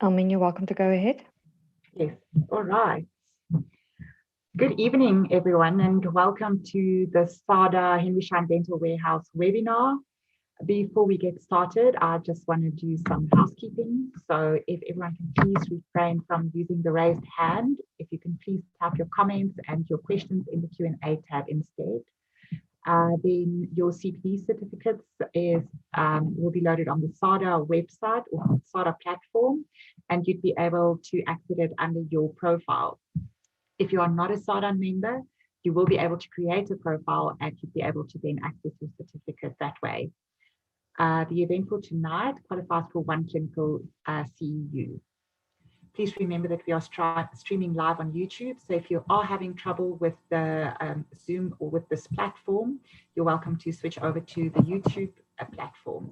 You're welcome to go ahead. Yes, all right. Good evening, everyone, and welcome to the SADA Henry Schein Dental Warehouse webinar. Before we get started, I just want to do some housekeeping. So if everyone can please refrain from using the raised hand, if you can please type your comments and your questions in the Q&A tab instead. Then your CPD certificates will be loaded on the SADA website or SADA platform, and you'd be able to access it under your profile. If you are not a SADA member, you will be able to create a profile and you'd be able to then access your certificate that way. The event for tonight qualifies for 1 clinical CEU. Please remember that we are streaming live on YouTube. So if you are having trouble with the Zoom or with this platform, you're welcome to switch over to the YouTube platform.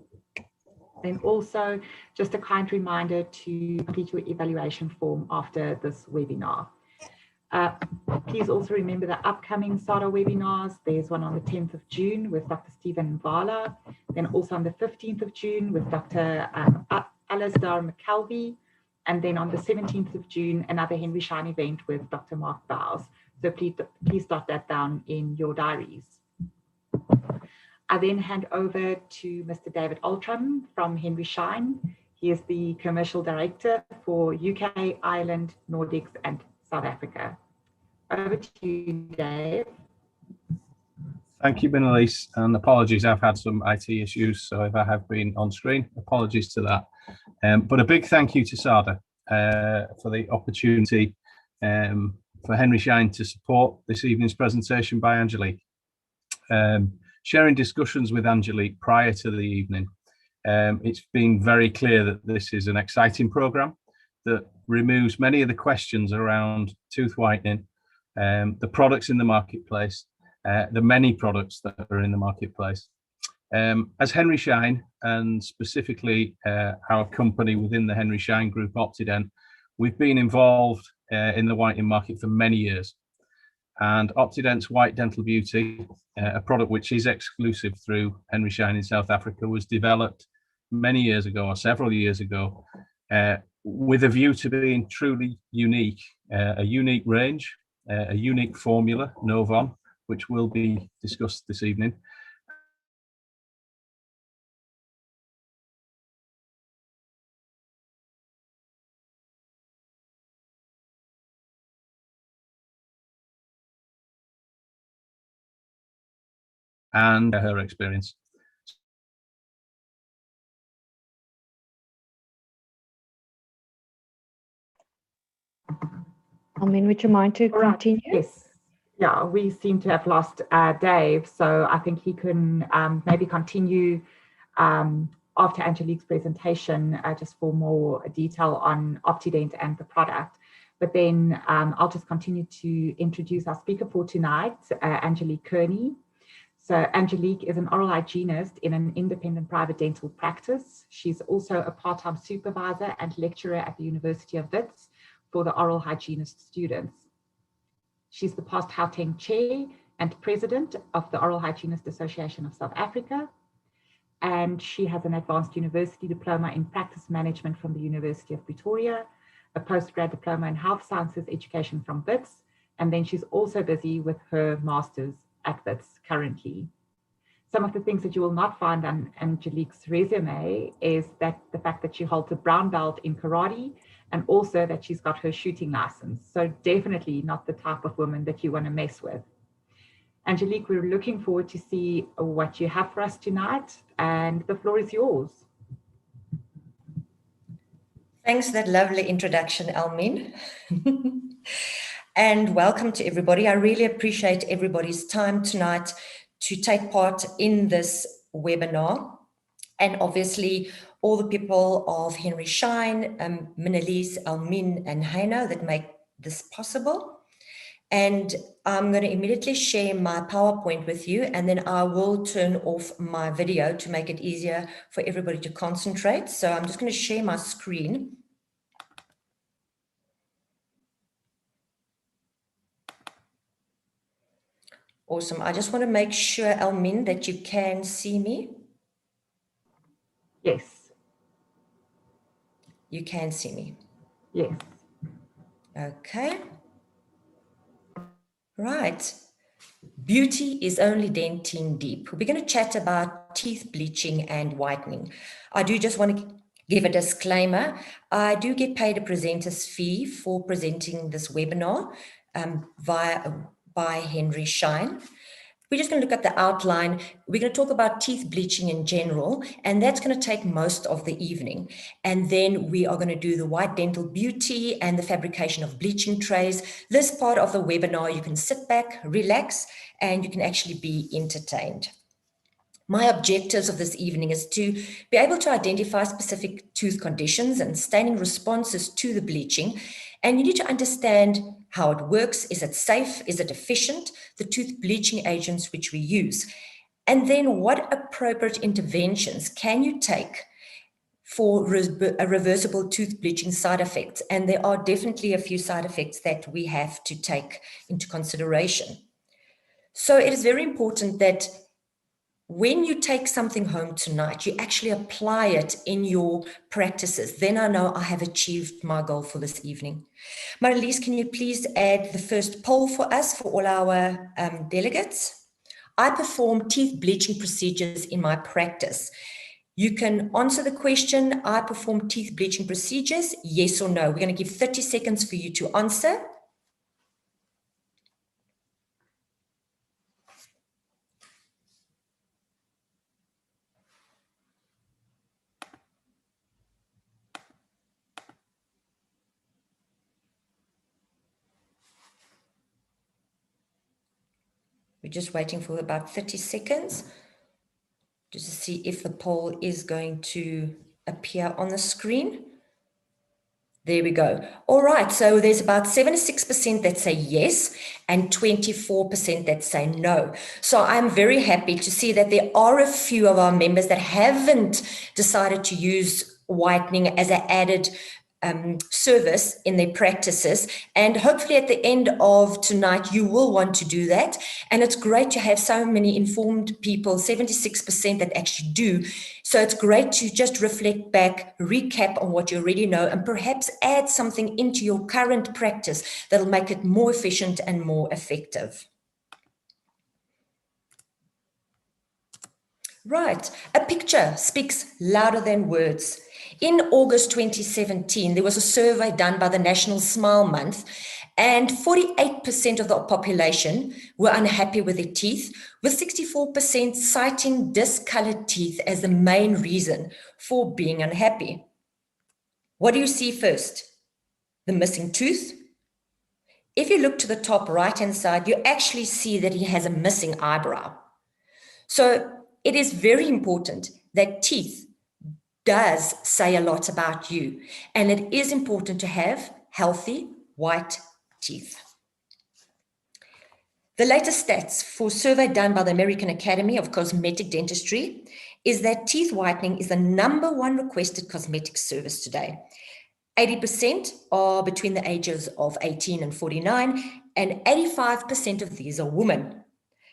Then also just a kind reminder to complete your evaluation form after this webinar. Please also remember the upcoming SADA webinars. There's one on the 10th of June with Dr. Stephen Vala, then also on the 15th of June with Dr. Alasdair McKelvey, and then on the 17th of June, another Henry Schein event with Dr. Mark Bowes. So please jot that down in your diaries. I then hand over to Mr. David Altram from Henry Schein. He is the Commercial Director for UK, Ireland, Nordics, and South Africa. Over to you, Dave. Thank you, Benelise, and apologies, I've had some IT issues, so if I have been on screen, apologies to that. But a big thank you to SADA for the opportunity for Henry Schein to support this evening's presentation by Angelique. Sharing discussions with Angelique prior to the evening, it's been very clear that this is an exciting programme that removes many of the questions around tooth whitening, the products in the marketplace, the many products that are in the marketplace. As Henry Schein, and specifically our company within the Henry Schein Group, Optident, we've been involved in the whitening market for many years. and Optident's White Dental Beauty, a product which is exclusive through Henry Schein in South Africa, was developed many years ago, or several years ago, with a view to being truly unique, a unique range, a unique formula, Novon, which will be discussed this evening. And her experience. Would you mind to continue? Yes. Yeah, we seem to have lost Dave, so I think he can maybe continue after Angelique's presentation, just for more detail on Optident and the product. But then I'll just continue to introduce our speaker for tonight, Angelique Kearney. So Angelique is an oral hygienist in an independent private dental practice. She's also a part-time supervisor and lecturer at the University of Wits for the oral hygienist students. She's the past Gauteng chair and president of the Oral Hygienist Association of South Africa. And she has an Advanced University Diploma in Practice Management from the University of Pretoria, a Post Grad Diploma in Health Sciences Education from Wits, and then she's also busy with her master's at Wits currently. Some of the things that you will not find on Angelique's resume is that the fact that she holds a brown belt in karate, and also that she's got her shooting license. So definitely not the type of woman that you want to mess with. Angelique, we're looking forward to see what you have for us tonight, and the floor is yours. Thanks for that lovely introduction, Elmin. And welcome to everybody. I really appreciate everybody's time tonight to take part in this webinar. And obviously, all the people of Henry Schein, Minelise, Elmin, and Heino that make this possible. And I'm going to immediately share my PowerPoint with you, and then I will turn off my video to make it easier for everybody to concentrate. So I'm just going to share my screen. Awesome. I just want to make sure, Elmin, that you can see me. Yes. You can see me. Yes. Okay. Right. Beauty is only dentine deep. We're going to chat about teeth bleaching and whitening. I do just want to give a disclaimer. I do get paid a presenter's fee for presenting this webinar by Henry Schein. We're just going to look at the outline. We're going to talk about teeth bleaching in general, and that's going to take most of the evening. And then we are going to do the white dental beauty and the fabrication of bleaching trays. This part of the webinar, you can sit back, relax, and you can actually be entertained. My objectives of this evening is to be able to identify specific tooth conditions and staining responses to the bleaching. And you need to understand how it works. Is it safe? Is it efficient? The tooth bleaching agents which we use. And then what appropriate interventions can you take for a reversible tooth bleaching side effects? And there are definitely a few side effects that we have to take into consideration. So it is very important that when you take something home tonight, you actually apply it in your practices. Then I know I have achieved my goal for this evening. Marilise, can you please add the first poll for us, for all our delegates? I perform teeth bleaching procedures in my practice. You can answer the question, I perform teeth bleaching procedures, yes or no. We're going to give 30 seconds for you to answer. We're just waiting for about 30 seconds just to see if the poll is going to appear on the screen. There we go. All right, so there's about 76% that say yes and 24% that say no. So I'm very happy to see that there are a few of our members that haven't decided to use whitening as an added service in their practices. And hopefully at the end of tonight, you will want to do that. And it's great to have so many informed people, 76% that actually do. So it's great to just reflect back, recap on what you already know, and perhaps add something into your current practice that'll make it more efficient and more effective. Right, a picture speaks louder than words. In August 2017, there was a survey done by the National Smile Month, and 48% of the population were unhappy with their teeth, with 64% citing discolored teeth as the main reason for being unhappy. What do you see first? The missing tooth? If you look to the top right-hand side, you actually see that he has a missing eyebrow. So it is very important that teeth does say a lot about you, and it is important to have healthy white teeth. The latest stats for a survey done by the American Academy of Cosmetic Dentistry is that teeth whitening is the #1 requested cosmetic service today. 80% are between the ages of 18 and 49, and 85% of these are women.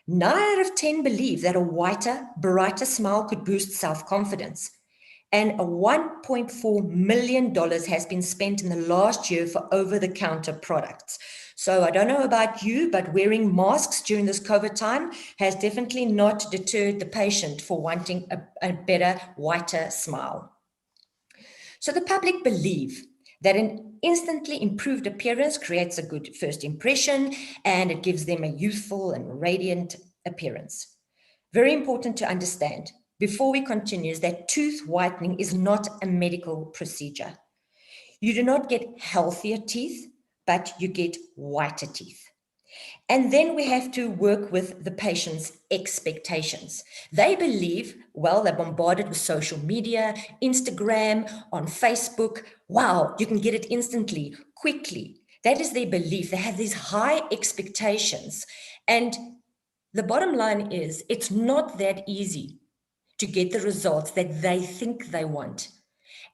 9 out of 10 believe that a whiter, brighter smile could boost self-confidence. And a $1.4 million has been spent in the last year for over-the-counter products. So I don't know about you, but wearing masks during this COVID time has definitely not deterred the patient for wanting a better, whiter smile. So the public believe that an instantly improved appearance creates a good first impression, and it gives them a youthful and radiant appearance. Very important to understand before we continue is that tooth whitening is not a medical procedure. You do not get healthier teeth, but you get whiter teeth. And then we have to work with the patient's expectations. They believe, well, they're bombarded with social media, Instagram, on Facebook. Wow, you can get it instantly, quickly. That is their belief. They have these high expectations. And the bottom line is, it's not that easy to get the results that they think they want.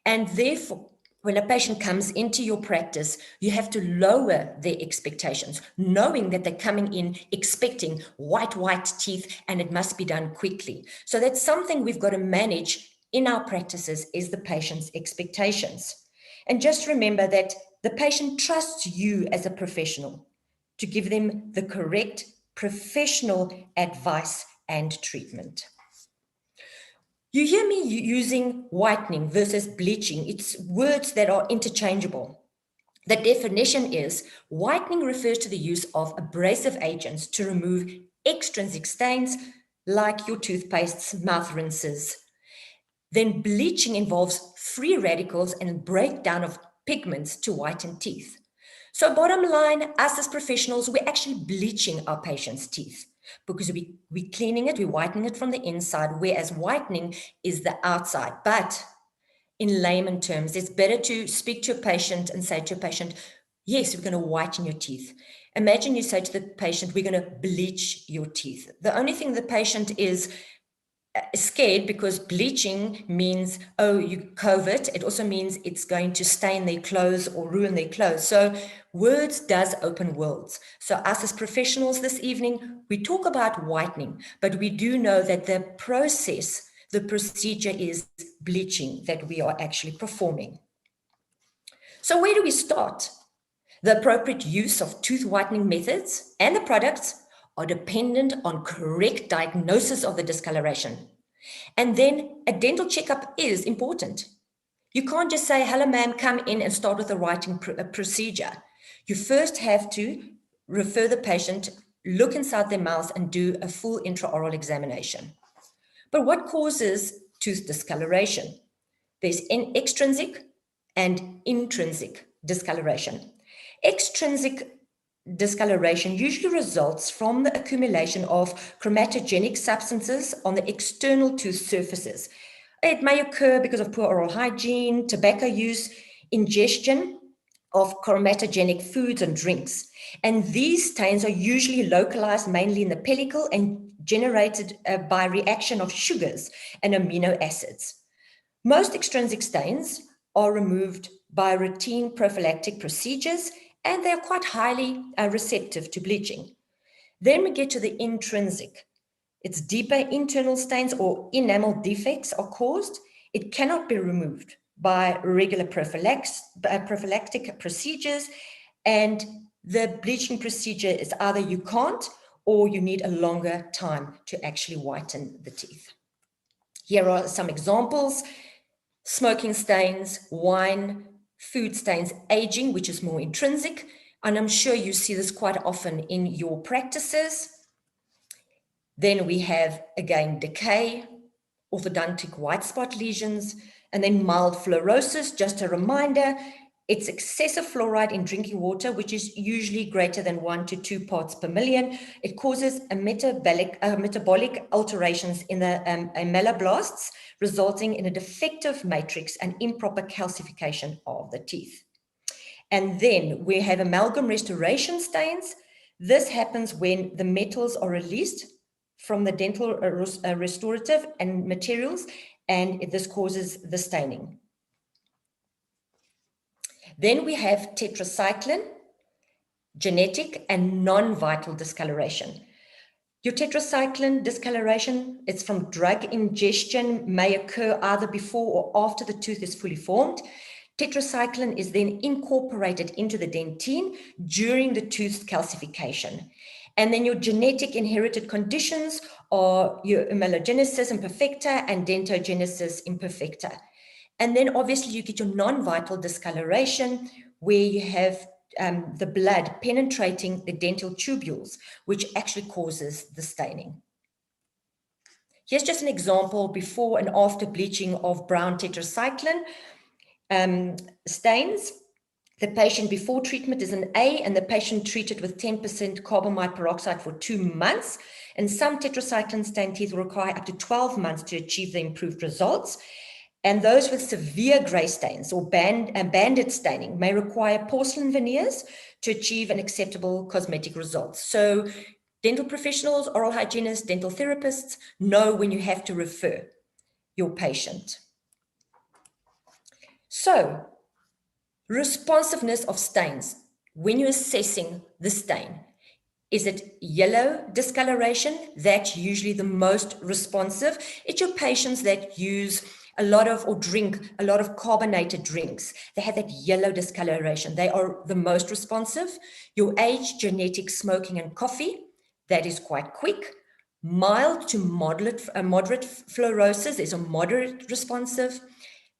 And therefore, when a patient comes into your practice, you have to lower their expectations, knowing that they're coming in expecting white teeth and it must be done quickly. So that's something we've got to manage in our practices, is the patient's expectations. And just remember that the patient trusts you as a professional to give them the correct professional advice and treatment. You hear me using whitening versus bleaching. It's words that are interchangeable. The definition is whitening refers to the use of abrasive agents to remove extrinsic stains like your toothpastes, mouth rinses. Then bleaching involves free radicals and breakdown of pigments to whiten teeth. So bottom line, us as professionals, we're actually bleaching our patient's teeth, because we're cleaning it, we're whitening it from the inside, whereas whitening is the outside. But in layman terms, it's better to speak to a patient and say to a patient, yes, we're going to whiten your teeth. Imagine you say to the patient, we're going to bleach your teeth. The only thing the patient is scared, because bleaching means, oh, you COVID. It also means it's going to stain their clothes or ruin their clothes. So words does open worlds. So us as professionals this evening, we talk about whitening, but we do know that the process, the procedure is bleaching that we are actually performing. So where do we start? The appropriate use of tooth whitening methods and the products are dependent on correct diagnosis of the discoloration. And then a dental checkup is important. You can't just say, hello, ma'am, come in and start with a whitening procedure. You first have to refer the patient, look inside their mouth and do a full intraoral examination. But what causes tooth discoloration? There's extrinsic and intrinsic discoloration. Extrinsic discoloration usually results from the accumulation of chromatogenic substances on the external tooth surfaces. It may occur because of poor oral hygiene, tobacco use, ingestion of chromatogenic foods and drinks. And these stains are usually localized mainly in the pellicle and generated by reaction of sugars and amino acids. Most extrinsic stains are removed by routine prophylactic procedures, and they're quite highly receptive to bleaching. Then we get to the intrinsic. It's deeper internal stains or enamel defects are caused. It cannot be removed by regular prophylactic procedures, and the bleaching procedure is either you can't or you need a longer time to actually whiten the teeth. Here are some examples: smoking stains, wine, food stains, aging, which is more intrinsic, and I'm sure you see this quite often in your practices. Then we have, again, decay, orthodontic white spot lesions, and then mild fluorosis. Just a reminder, it's excessive fluoride in drinking water, which is usually greater than 1 to 2 parts per million. It causes a metabolic alterations in the ameloblasts, resulting in a defective matrix and improper calcification of the teeth. And then we have amalgam restoration stains. This happens when the metals are released from the dental restorative and materials, and this causes the staining. Then we have tetracycline, genetic and non-vital discoloration. Your tetracycline discoloration, it's from drug ingestion, may occur either before or after the tooth is fully formed. Tetracycline is then incorporated into the dentine during the tooth calcification. And then your genetic inherited conditions are your amelogenesis imperfecta and dentogenesis imperfecta. And then obviously you get your non-vital discoloration, where you have the blood penetrating the dental tubules, which actually causes the staining. Here's just an example before and after bleaching of brown tetracycline stains. The patient before treatment is an A, and the patient treated with 10% carbamide peroxide for 2 months. And some tetracycline stained teeth will require up to 12 months to achieve the improved results. And those with severe gray stains or banded staining may require porcelain veneers to achieve an acceptable cosmetic result. So dental professionals, oral hygienists, dental therapists know when you have to refer your patient. So, responsiveness of stains. When you're assessing the stain, is it yellow discoloration? That's usually the most responsive. It's your patients that use a lot of or drink a lot of carbonated drinks. They have that yellow discoloration. They are the most responsive. Your age, genetic, smoking, and coffee, that is quite quick. Mild to moderate fluorosis is a moderate responsive.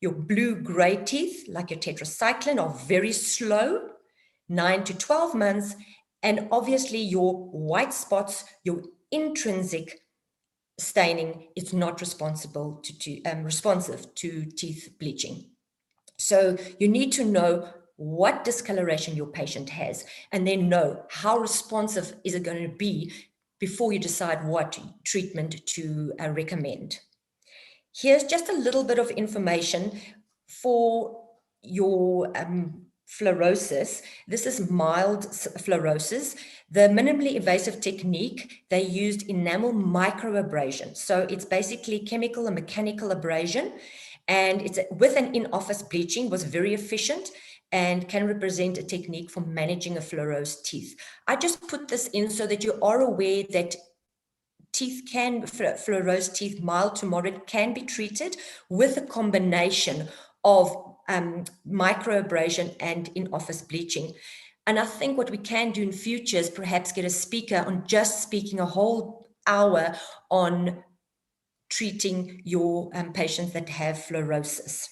Your blue-gray teeth, like your tetracycline, are very slow, 9 to 12 months. And obviously your white spots, your intrinsic staining, is not responsive to teeth bleaching. So you need to know what discoloration your patient has, and then know how responsive is it going to be before you decide what treatment to recommend. Here's just a little bit of information for your fluorosis. This is mild fluorosis. The minimally invasive technique, they used enamel microabrasion. So it's basically chemical and mechanical abrasion, and it's with an in-office bleaching, was very efficient and can represent a technique for managing a fluorosed teeth. I just put this in so that you are aware that fluorosed teeth, mild to moderate, can be treated with a combination of microabrasion and in-office bleaching. And I think what we can do in future is perhaps get a speaker on just speaking a whole hour on treating your patients that have fluorosis.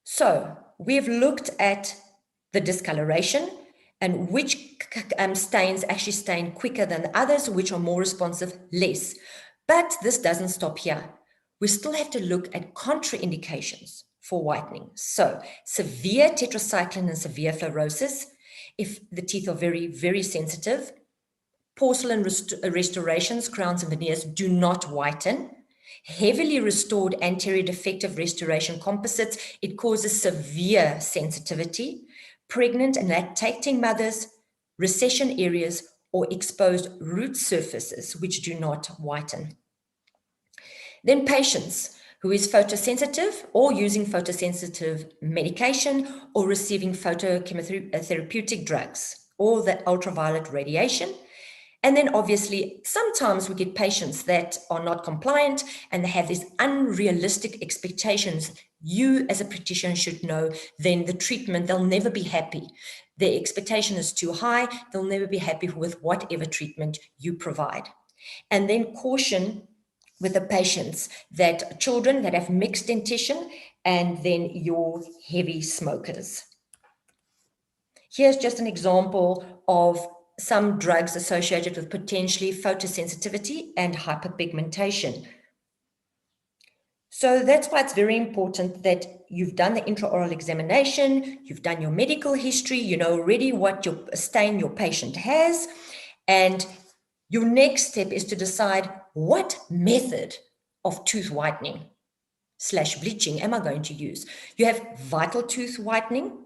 So we've looked at the discoloration and which stains actually stain quicker than the others, which are more responsive, less. But this doesn't stop here. We still have to look at contraindications for whitening. So severe tetracycline and severe fluorosis, if the teeth are very, very sensitive. Porcelain restorations, crowns and veneers do not whiten. Heavily restored anterior defective restoration composites, it causes severe sensitivity. Pregnant and lactating mothers, recession areas, or exposed root surfaces, which do not whiten. Then patients. who is photosensitive or using photosensitive medication or receiving phototherapeutic drugs or the ultraviolet radiation. And then obviously, sometimes we get patients that are not compliant and they have these unrealistic expectations. You as a practitioner should know then the treatment, they'll never be happy. Their expectation is too high. They'll never be happy with whatever treatment you provide. And then caution with the patients that children that have mixed dentition and then your heavy smokers. Here's just an example of some drugs associated with potentially photosensitivity and hyperpigmentation. So that's why it's very important that you've done the intraoral examination, you've done your medical history, you know already what your stain your patient has, and your next step is to decide what method of tooth whitening / bleaching am I going to use. You have vital tooth whitening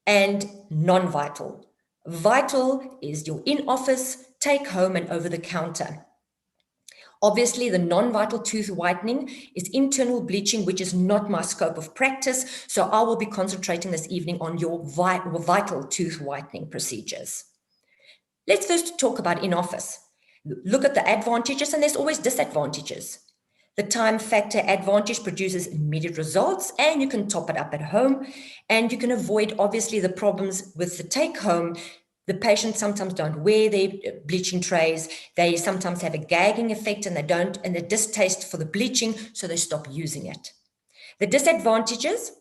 and non-vital. Vital is your in-office, take home and over the counter. Obviously, the non-vital tooth whitening is internal bleaching, which is not my scope of practice. So I will be concentrating this evening on your vital tooth whitening procedures. Let's first talk about in-office. Look at the advantages, and there's always disadvantages. The time factor advantage produces immediate results, and you can top it up at home, and you can avoid obviously the problems with the take home. The patients sometimes don't wear their bleaching trays. They sometimes have a gagging effect and a distaste for the bleaching, so they stop using it. The disadvantages,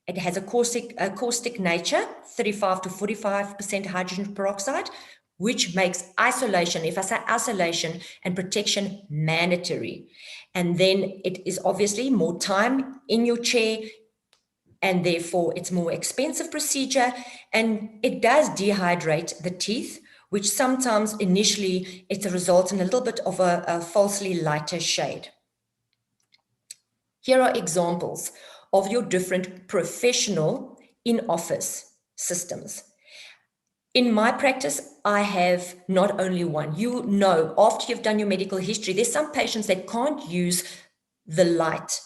it has a caustic nature, 35 to 45% hydrogen peroxide, which makes isolation, if I say isolation and protection, mandatory. And then it is obviously more time in your chair, and therefore it's more expensive procedure, and it does dehydrate the teeth, which sometimes initially it's a result in a little bit of a falsely lighter shade. Here are examples of your different professional in-office systems. In my practice, I have not only one. You know, after you've done your medical history, there's some patients that can't use the light.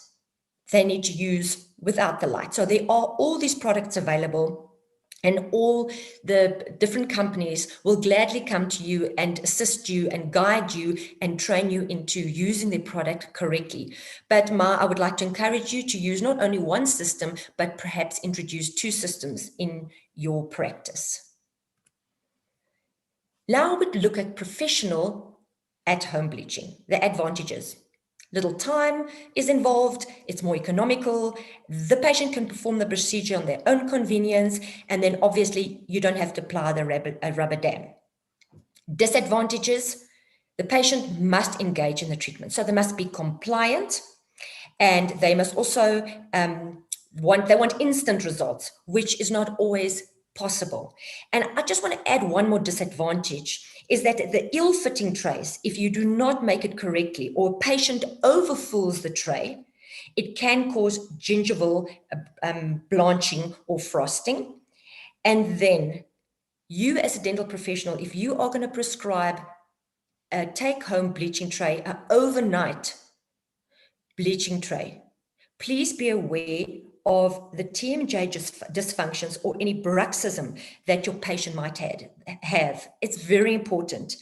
They need to use without the light. So there are all these products available, and all the different companies will gladly come to you and assist you and guide you and train you into using the product correctly. But I would like to encourage you to use not only one system, but perhaps introduce 2 systems in your practice. Now we look at professional at-home bleaching, the advantages. Little time is involved, it's more economical, the patient can perform the procedure on their own convenience, and then obviously you don't have to apply the rubber dam. Disadvantages, the patient must engage in the treatment, so they must be compliant, and they must also want instant results, which is not always possible. And I just want to add one more disadvantage, is that the ill-fitting trays, if you do not make it correctly or a patient overfulls the tray, it can cause gingival blanching or frosting. And then you as a dental professional, if you are going to prescribe a take-home bleaching tray, an overnight bleaching tray, please be aware of the TMJ dysfunctions or any bruxism that your patient might have. It's very important,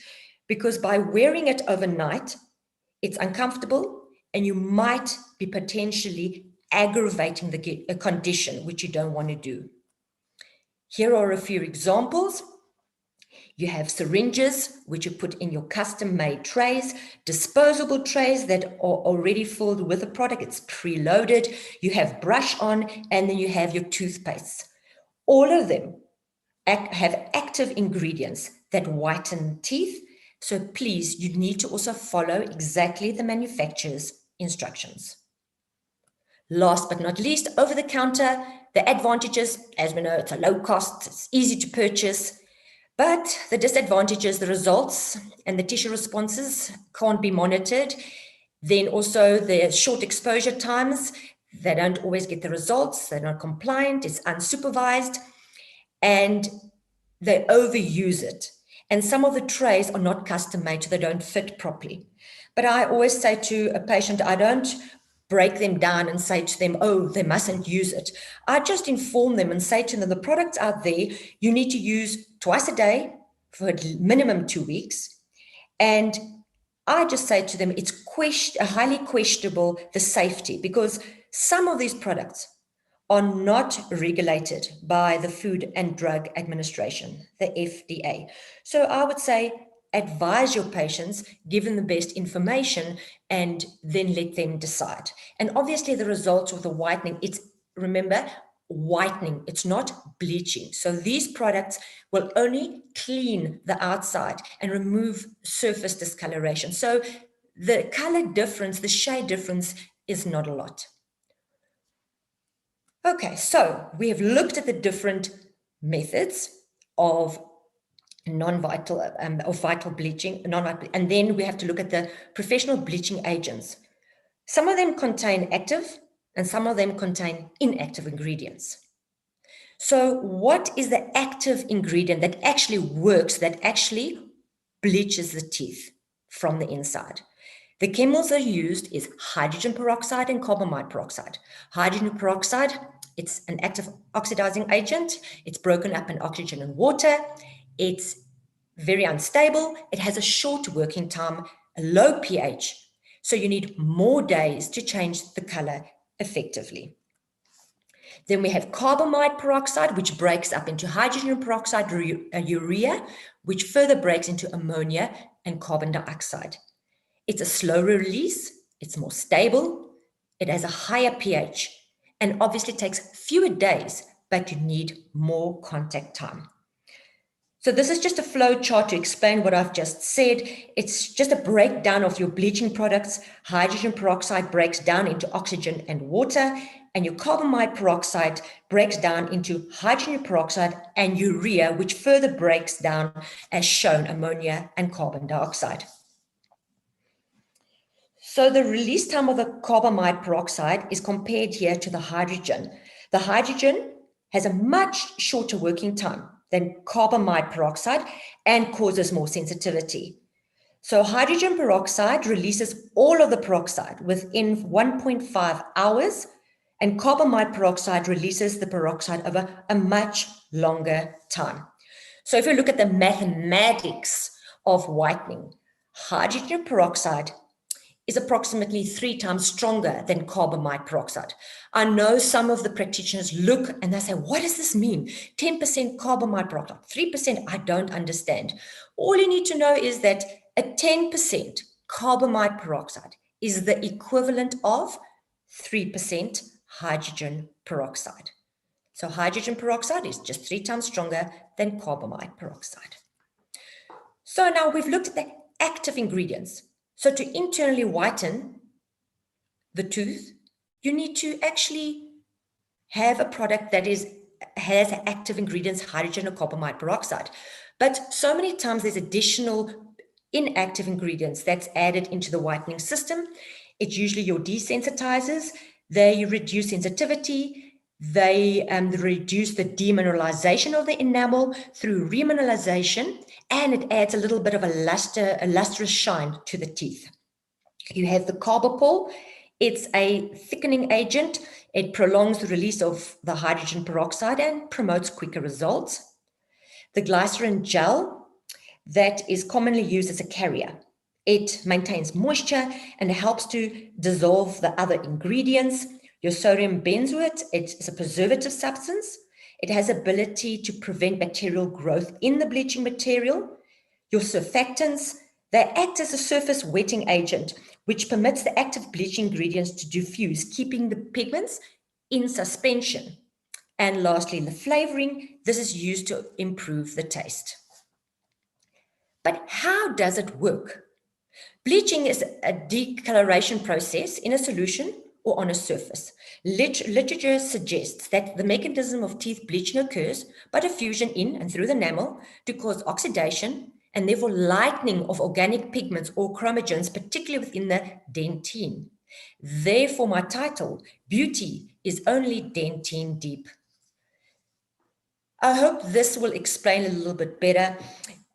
because by wearing it overnight, it's uncomfortable and you might be potentially aggravating the condition, which you don't want to do. Here are a few examples. You have syringes, which you put in your custom-made trays, disposable trays that are already filled with the product, it's preloaded. You have brush on, and then you have your toothpaste. All of them have active ingredients that whiten teeth. So please, you need to also follow exactly the manufacturer's instructions. Last but not least, over the counter, the advantages, as we know, it's a low cost, it's easy to purchase. But the disadvantages, the results and the tissue responses can't be monitored. Then also the short exposure times, they don't always get the results, they're not compliant, it's unsupervised, and they overuse it. And some of the trays are not custom made, so they don't fit properly. But I always say to a patient, I don't break them down and say to them, oh, they mustn't use it. I just inform them and say to them, the product's out there, you need to use twice a day for minimum 2 weeks. And I just say to them, it's highly questionable, the safety, because some of these products are not regulated by the Food and Drug Administration, the FDA. So I would say, advise your patients, give them the best information, and then let them decide. And obviously the results of the whitening, remember, whitening, it's not bleaching. So these products will only clean the outside and remove surface discoloration. So the color difference, the shade difference is not a lot. Okay, so we have looked at the different methods of non-vital or vital bleaching, non-vital, and then we have to look at the professional bleaching agents. Some of them contain active and some of them contain inactive ingredients. So what is the active ingredient that actually works, that actually bleaches the teeth from the inside? The chemicals that are used is hydrogen peroxide and carbamide peroxide. Hydrogen peroxide, it's an active oxidizing agent. It's broken up in oxygen and water. It's very unstable. It has a short working time, a low pH. So you need more days to change the color effectively. Then we have carbamide peroxide, which breaks up into hydrogen peroxide, urea, which further breaks into ammonia and carbon dioxide. It's a slow release, it's more stable, it has a higher pH, and obviously takes fewer days, but you need more contact time. So this is just a flow chart to explain what I've just said. It's just a breakdown of your bleaching products. Hydrogen peroxide breaks down into oxygen and water, and your carbamide peroxide breaks down into hydrogen peroxide and urea, which further breaks down, as shown, ammonia and carbon dioxide. So the release time of the carbamide peroxide is compared here to the hydrogen. The hydrogen has a much shorter working time than carbamide peroxide and causes more sensitivity. So hydrogen peroxide releases all of the peroxide within 1.5 hours, and carbamide peroxide releases the peroxide over a much longer time. So if you look at the mathematics of whitening, hydrogen peroxide is approximately 3 times stronger than carbamide peroxide. I know some of the practitioners look and they say, what does this mean? 10% carbamide peroxide, 3%, I don't understand. All you need to know is that a 10% carbamide peroxide is the equivalent of 3% hydrogen peroxide. So hydrogen peroxide is just 3 times stronger than carbamide peroxide. So now we've looked at the active ingredients. So to internally whiten the tooth, you need to actually have a product that has active ingredients, hydrogen or carbamide peroxide. But so many times there's additional inactive ingredients that's added into the whitening system. It's usually your desensitizers. They reduce sensitivity. They reduce the demineralization of the enamel through remineralization, and it adds a little bit of a lustrous shine to the teeth. You have the carbapol. It's a thickening agent. It prolongs the release of the hydrogen peroxide and promotes quicker results. The glycerin gel, that is commonly used as a carrier. It maintains moisture and helps to dissolve the other ingredients. Your sodium benzoate, it's a preservative substance. It has ability to prevent bacterial growth in the bleaching material. Your surfactants, they act as a surface wetting agent, which permits the active bleaching ingredients to diffuse, keeping the pigments in suspension. And lastly, the flavoring, this is used to improve the taste. But how does it work? Bleaching is a discoloration process in a solution or on a surface. Literature suggests that the mechanism of teeth bleaching occurs by diffusion in and through the enamel to cause oxidation and therefore lightening of organic pigments or chromogens, particularly within the dentine. Therefore, my title, Beauty is Only Dentine Deep. I hope this will explain a little bit better.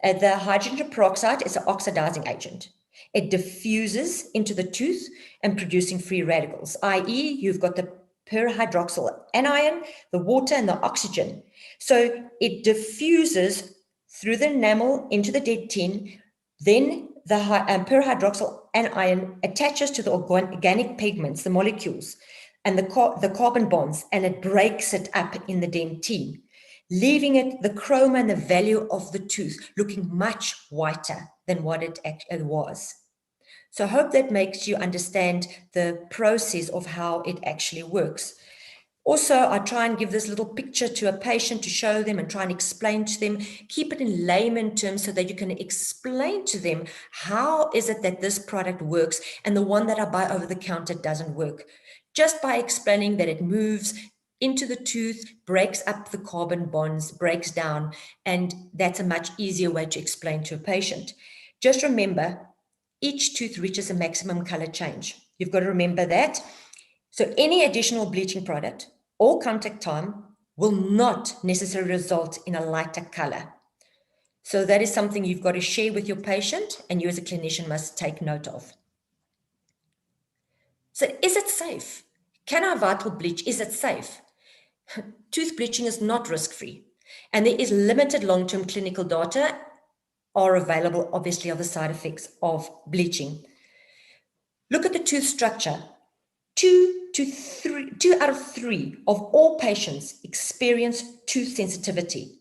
The hydrogen peroxide is an oxidizing agent. It diffuses into the tooth and producing free radicals, i.e. you've got the perhydroxyl anion, the water and the oxygen. So it diffuses through the enamel into the dentine, then the perhydroxyl anion attaches to the organic pigments, the molecules, and the carbon bonds, and it breaks it up in the dentine, leaving it the chroma and the value of the tooth looking much whiter than what it actually was. So I hope that makes you understand the process of how it actually works. Also, I try and give this little picture to a patient to show them and try and explain to them, keep it in layman terms so that you can explain to them how is it that this product works and the one that I buy over the counter doesn't work. Just by explaining that it moves into the tooth, breaks up the carbon bonds, breaks down, and that's a much easier way to explain to a patient. Just remember, each tooth reaches a maximum color change. You've got to remember that. So any additional bleaching product or contact time will not necessarily result in a lighter color. So that is something you've got to share with your patient and you as a clinician must take note of. So is it safe? Can I vital bleach? Is it safe? Tooth bleaching is not risk-free, and there is limited long-term clinical data are available, obviously, of the side effects of bleaching. Look at the tooth structure. 2 out of 3 of all patients experience tooth sensitivity.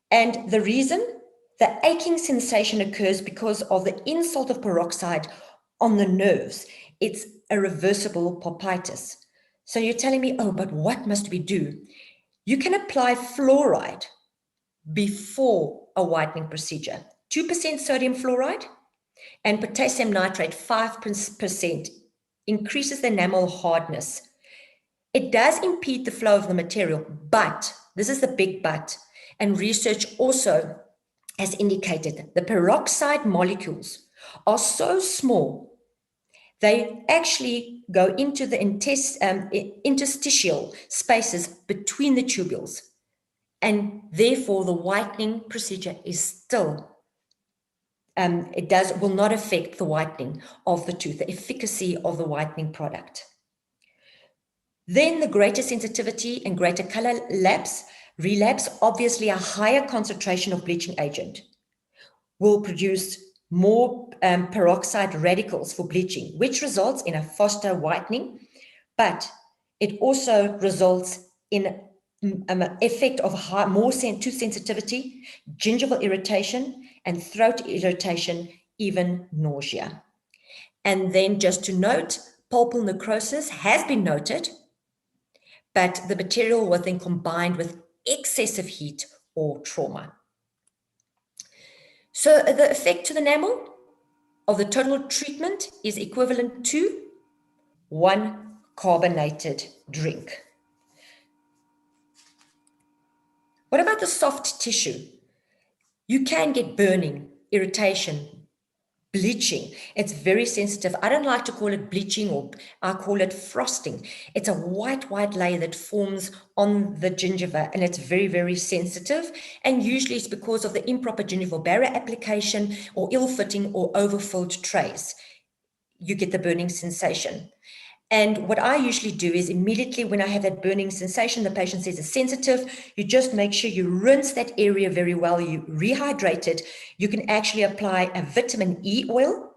And the reason? The aching sensation occurs because of the insult of peroxide on the nerves. It's a reversible pulpitis. So you're telling me, oh, but what must we do? You can apply fluoride before a whitening procedure. 2% sodium fluoride and potassium nitrate, 5%, increases the enamel hardness. It does impede the flow of the material, but, this is the big but, and research also has indicated the peroxide molecules are so small, they actually go into the interstitial spaces between the tubules, and therefore the whitening procedure is still will not affect the whitening of the tooth, the efficacy of the whitening product. Then the greater sensitivity and greater color relapse, obviously a higher concentration of bleaching agent will produce more peroxide radicals for bleaching, which results in a faster whitening, but it also results in an effect of more tooth sensitivity, gingival irritation, and throat irritation, even nausea. And then just to note, pulpal necrosis has been noted, but the material was then combined with excessive heat or trauma. So the effect to the enamel of the total treatment is equivalent to 1 carbonated drink. What about the soft tissue? You can get burning, irritation, bleaching. It's very sensitive. I don't like to call it bleaching, or I call it frosting. It's a white layer that forms on the gingiva, and it's very, very sensitive. And usually it's because of the improper gingival barrier application or ill-fitting or overfilled trays. You get the burning sensation. And what I usually do is immediately when I have that burning sensation, the patient says it's sensitive, you just make sure you rinse that area very well, you rehydrate it. You can actually apply a vitamin E oil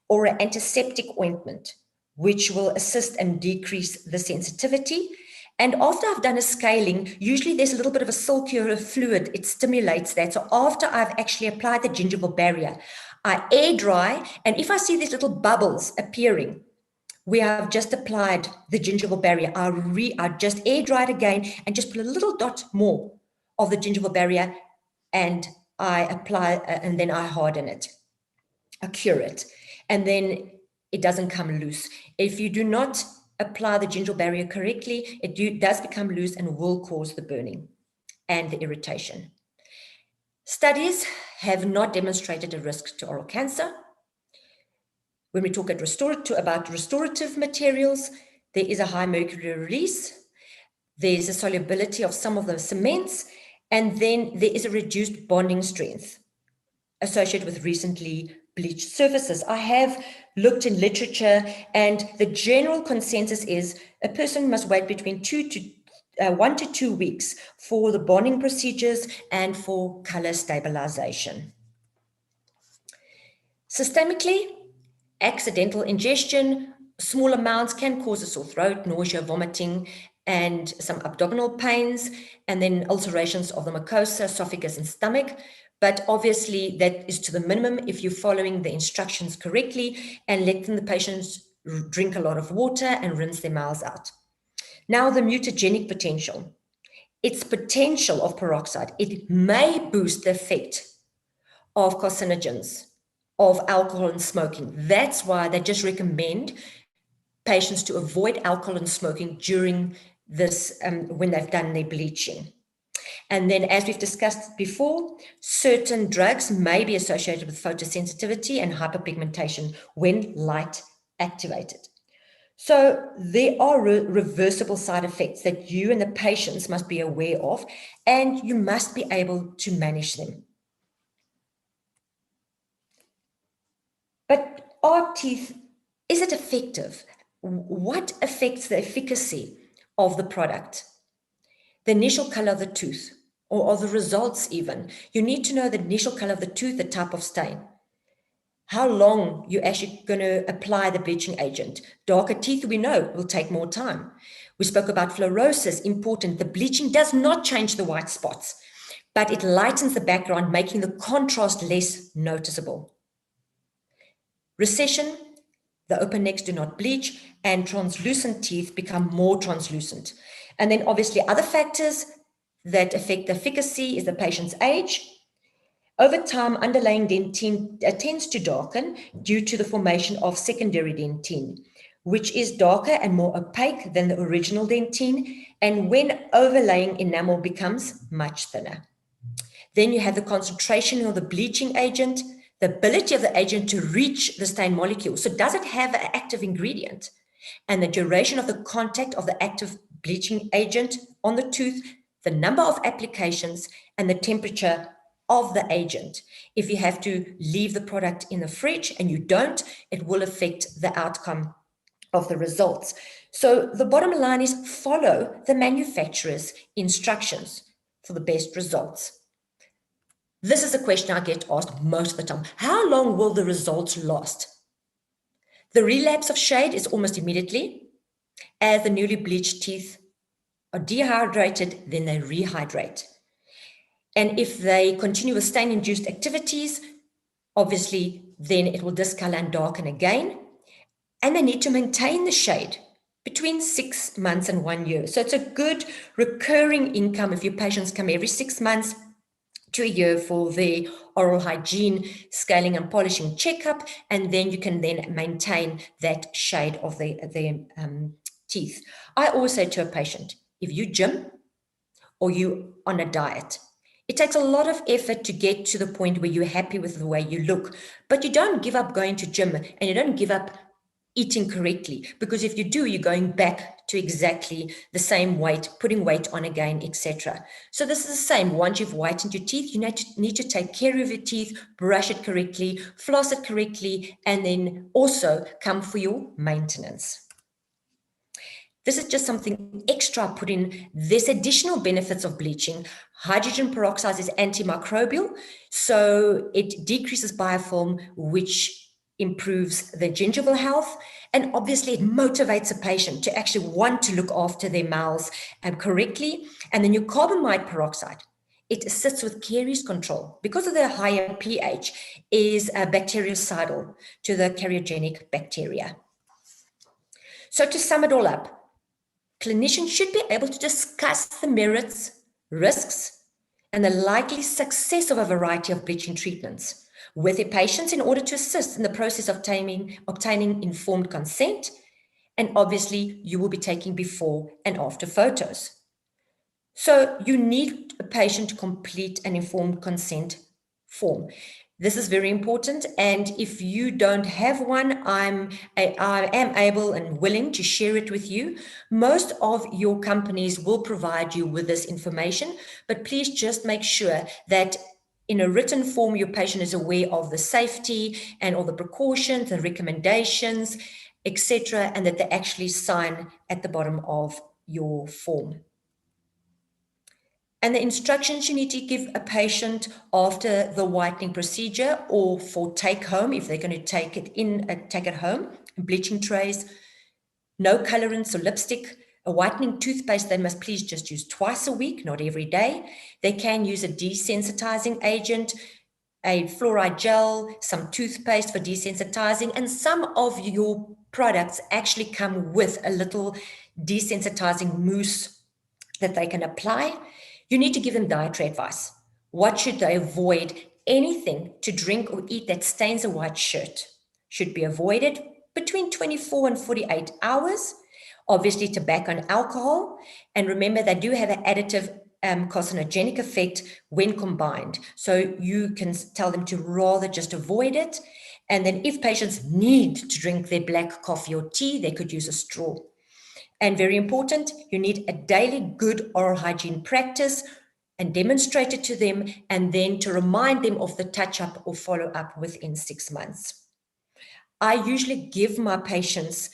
or an antiseptic ointment, which will assist and decrease the sensitivity. And after I've done a scaling, usually there's a little bit of a silkier fluid, it stimulates that. So after I've actually applied the gingival barrier, I air dry, and if I see these little bubbles appearing, we have just applied the gingival barrier. I just air dry it again and just put a little dot more of the gingival barrier, and I apply, and then I harden it, I cure it, and then it doesn't come loose. If you do not apply the gingival barrier correctly, it does become loose and will cause the burning and the irritation. Studies have not demonstrated a risk to oral cancer. When we talk about restorative materials, there is a high mercury release, there's a solubility of some of the cements, and then there is a reduced bonding strength associated with recently bleached surfaces. I have looked in literature, and the general consensus is a person must wait between 1 to 2 weeks for the bonding procedures and for color stabilization. Systemically, accidental ingestion, small amounts can cause a sore throat, nausea, vomiting, and some abdominal pains, and then ulcerations of the mucosa, esophagus, and stomach. But obviously that is to the minimum if you're following the instructions correctly and letting the patients drink a lot of water and rinse their mouths out. Now, the mutagenic potential. Its potential of peroxide, it may boost the effect of carcinogens, of alcohol and smoking. That's why they just recommend patients to avoid alcohol and smoking during this, when they've done their bleaching. And then, as we've discussed before, certain drugs may be associated with photosensitivity and hyperpigmentation when light activated. So there are reversible side effects that you and the patients must be aware of, and you must be able to manage them. But are teeth, is it effective? What affects the efficacy of the product? The initial color of the tooth, or the results even. You need to know the initial color of the tooth, the type of stain. How long you're actually going to apply the bleaching agent. Darker teeth, we know, will take more time. We spoke about fluorosis, important. The bleaching does not change the white spots, but it lightens the background, making the contrast less noticeable. Recession, the open necks do not bleach, and translucent teeth become more translucent. And then obviously other factors that affect the efficacy is the patient's age. Over time, underlying dentine tends to darken due to the formation of secondary dentine, which is darker and more opaque than the original dentine, and when overlaying enamel becomes much thinner. Then you have the concentration of the bleaching agent, the ability of the agent to reach the stain molecule. So does it have an active ingredient? And the duration of the contact of the active bleaching agent on the tooth, the number of applications, and the temperature of the agent. If you have to leave the product in the fridge and you don't, it will affect the outcome of the results. So the bottom line is follow the manufacturer's instructions for the best results. This is a question I get asked most of the time. How long will the results last? The relapse of shade is almost immediately. As the newly bleached teeth are dehydrated, then they rehydrate. And if they continue with stain-induced activities, obviously, then it will discolor and darken again. And they need to maintain the shade between 6 months and 1 year. So it's a good recurring income if your patients come every 6 months to a year for their oral hygiene, scaling and polishing checkup, and then you can then maintain that shade of their teeth. I always say to a patient, if you gym or you on a diet, it takes a lot of effort to get to the point where you're happy with the way you look, but you don't give up going to gym and you don't give up eating correctly, because if you do, you're going back to exactly the same weight, putting weight on again, etc. So this is the same. Once you've whitened your teeth, you need to take care of your teeth, brush it correctly, floss it correctly, and then also come for your maintenance. This is just something extra I put in. There's additional benefits of bleaching. Hydrogen peroxide is antimicrobial, so it decreases biofilm, which improves the gingival health, and obviously it motivates a patient to actually want to look after their mouths correctly. And then your carbamide peroxide, it assists with caries control because of the higher pH, is bactericidal to the cariogenic bacteria. So to sum it all up, clinicians should be able to discuss the merits, risks, and the likely success of a variety of bleaching treatments with their patients in order to assist in the process of obtaining informed consent. And obviously, you will be taking before and after photos. So you need a patient to complete an informed consent form. This is very important. And if you don't have one, I am able and willing to share it with you. Most of your companies will provide you with this information, but please just make sure that in a written form, your patient is aware of the safety and all the precautions and recommendations, etc., and that they actually sign at the bottom of your form. And the instructions you need to give a patient after the whitening procedure or for take home, if they're going to take it home, bleaching trays, no colorants or lipstick, a whitening toothpaste they must please just use twice a week, not every day. They can use a desensitizing agent, a fluoride gel, some toothpaste for desensitizing, and some of your products actually come with a little desensitizing mousse that they can apply. You need to give them dietary advice. What should they avoid? Anything to drink or eat that stains a white shirt should be avoided between 24 and 48 hours. Obviously, tobacco and alcohol. And remember, they do have an additive carcinogenic effect when combined. So you can tell them to rather just avoid it. And then if patients need to drink their black coffee or tea, they could use a straw. And very important, you need a daily good oral hygiene practice and demonstrate it to them, and then to remind them of the touch-up or follow-up within 6 months. I usually give my patients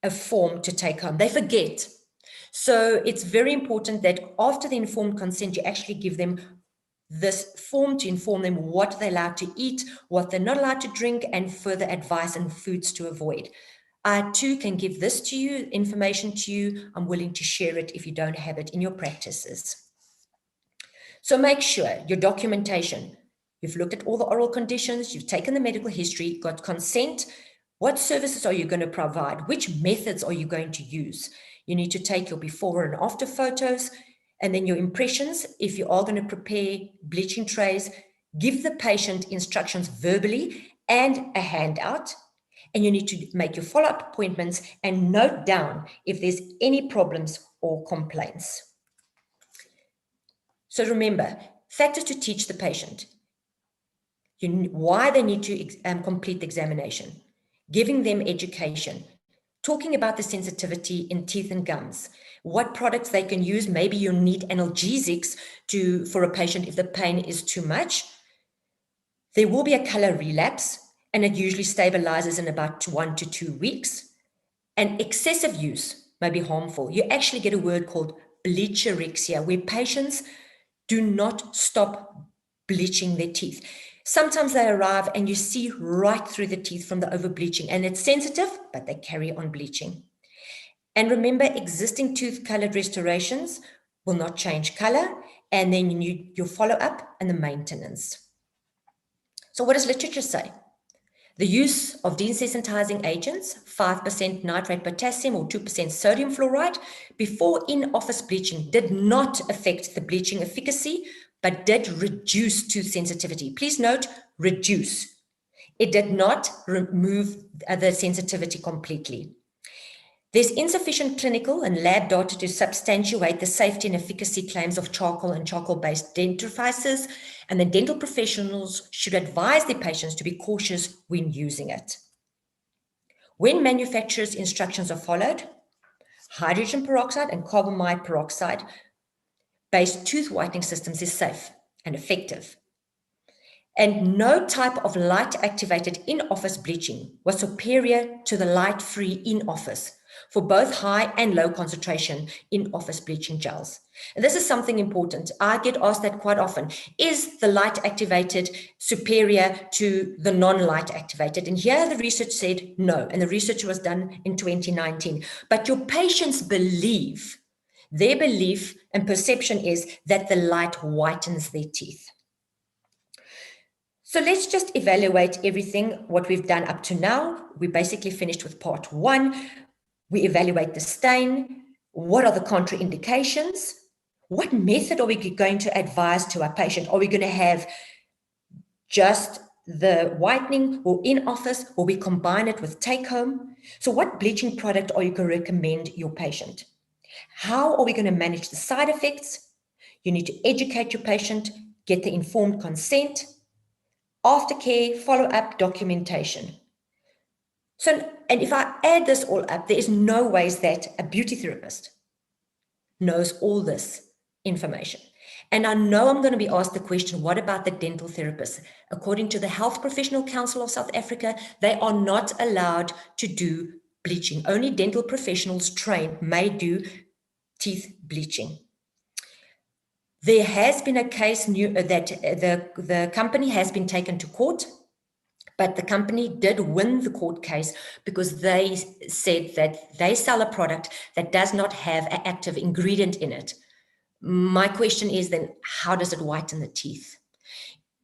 a form to take home. They forget. So it's very important that after the informed consent, you actually give them this form to inform them what they're allowed to eat, what they're not allowed to drink, and further advice and foods to avoid. I too can give this to you, information to you. I'm willing to share it if you don't have it in your practices. So make sure your documentation, you've looked at all the oral conditions, you've taken the medical history, got consent. What services are you going to provide? Which methods are you going to use? You need to take your before and after photos, and then your impressions. If you are going to prepare bleaching trays, give the patient instructions verbally and a handout. And you need to make your follow-up appointments and note down if there's any problems or complaints. So remember, factors to teach the patient. Why they need to complete the examination, giving them education, talking about the sensitivity in teeth and gums, what products they can use. Maybe you need analgesics for a patient if the pain is too much. There will be a color relapse, and it usually stabilizes in about 1 to 2 weeks. And excessive use may be harmful. You actually get a word called bleachorexia, where patients do not stop bleaching their teeth. Sometimes they arrive and you see right through the teeth from the over-bleaching, and it's sensitive, but they carry on bleaching. And remember, existing tooth-colored restorations will not change color, and then you need your follow-up and the maintenance. So what does literature say? The use of desensitizing agents, 5% nitrate potassium or 2% sodium fluoride, before in-office bleaching did not affect the bleaching efficacy, but did reduce tooth sensitivity. Please note, reduce. It did not remove the sensitivity completely. There's insufficient clinical and lab data to substantiate the safety and efficacy claims of charcoal and charcoal-based dentifrices, and the dental professionals should advise their patients to be cautious when using it. When manufacturers' instructions are followed, hydrogen peroxide and carbamide peroxide-based tooth whitening systems is safe and effective. And no type of light-activated in-office bleaching was superior to the light-free in-office for both high and low concentration in-office bleaching gels. And this is something important. I get asked that quite often. Is the light-activated superior to the non-light activated? And here the research said no, and the research was done in 2019. But your patients believe, their belief and perception is that the light whitens their teeth. So let's just evaluate everything, what we've done up to now. We basically finished with part 1. We evaluate the stain. What are the contraindications? What method are we going to advise to our patient? Are we going to have just the whitening or in office, or we combine it with take home? So what bleaching product are you going to recommend your patient? How are we going to manage the side effects? You need to educate your patient, get the informed consent, aftercare, follow-up, documentation. So, and if I add this all up, there is no ways that a beauty therapist knows all this information. And I know I'm going to be asked the question, what about the dental therapists? According to the Health Professional Council of South Africa, they are not allowed to do bleaching. Only dental professionals trained may do teeth bleaching. There has been a case that the company has been taken to court, but the company did win the court case because they said that they sell a product that does not have an active ingredient in it. My question is then, how does it whiten the teeth?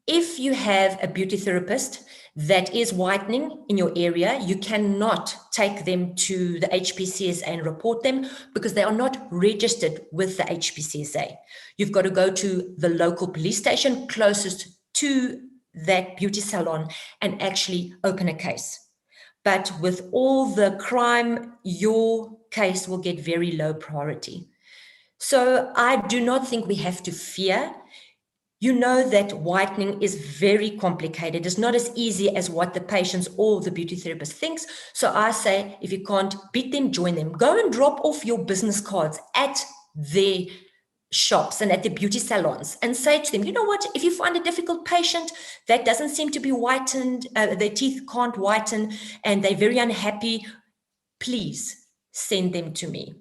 If you have a beauty therapist that is whitening in your area, you cannot take them to the HPCSA and report them because they are not registered with the HPCSA. You've got to go to the local police station closest to that beauty salon and actually open a case. But with all the crime, your case will get very low priority. So I do not think we have to fear. You know that whitening is very complicated. It's not as easy as what the patients or the beauty therapist thinks. So I say, if you can't beat them, join them. Go and drop off your business cards at their shops and at the beauty salons and say to them, you know what, if you find a difficult patient that doesn't seem to be whitened, their teeth can't whiten and they're very unhappy, please send them to me.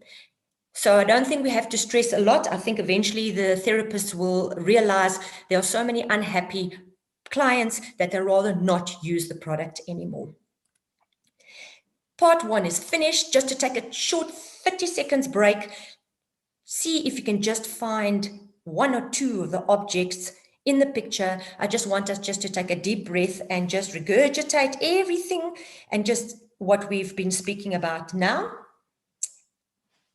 So I don't think we have to stress a lot. I think eventually the therapists will realize there are so many unhappy clients that they rather not use the product anymore. Part 1 is finished. Just to take a short 30 seconds break, see if you can just find 1 or 2 of the objects in the picture. I just want us just to take a deep breath and just regurgitate everything and just what we've been speaking about now,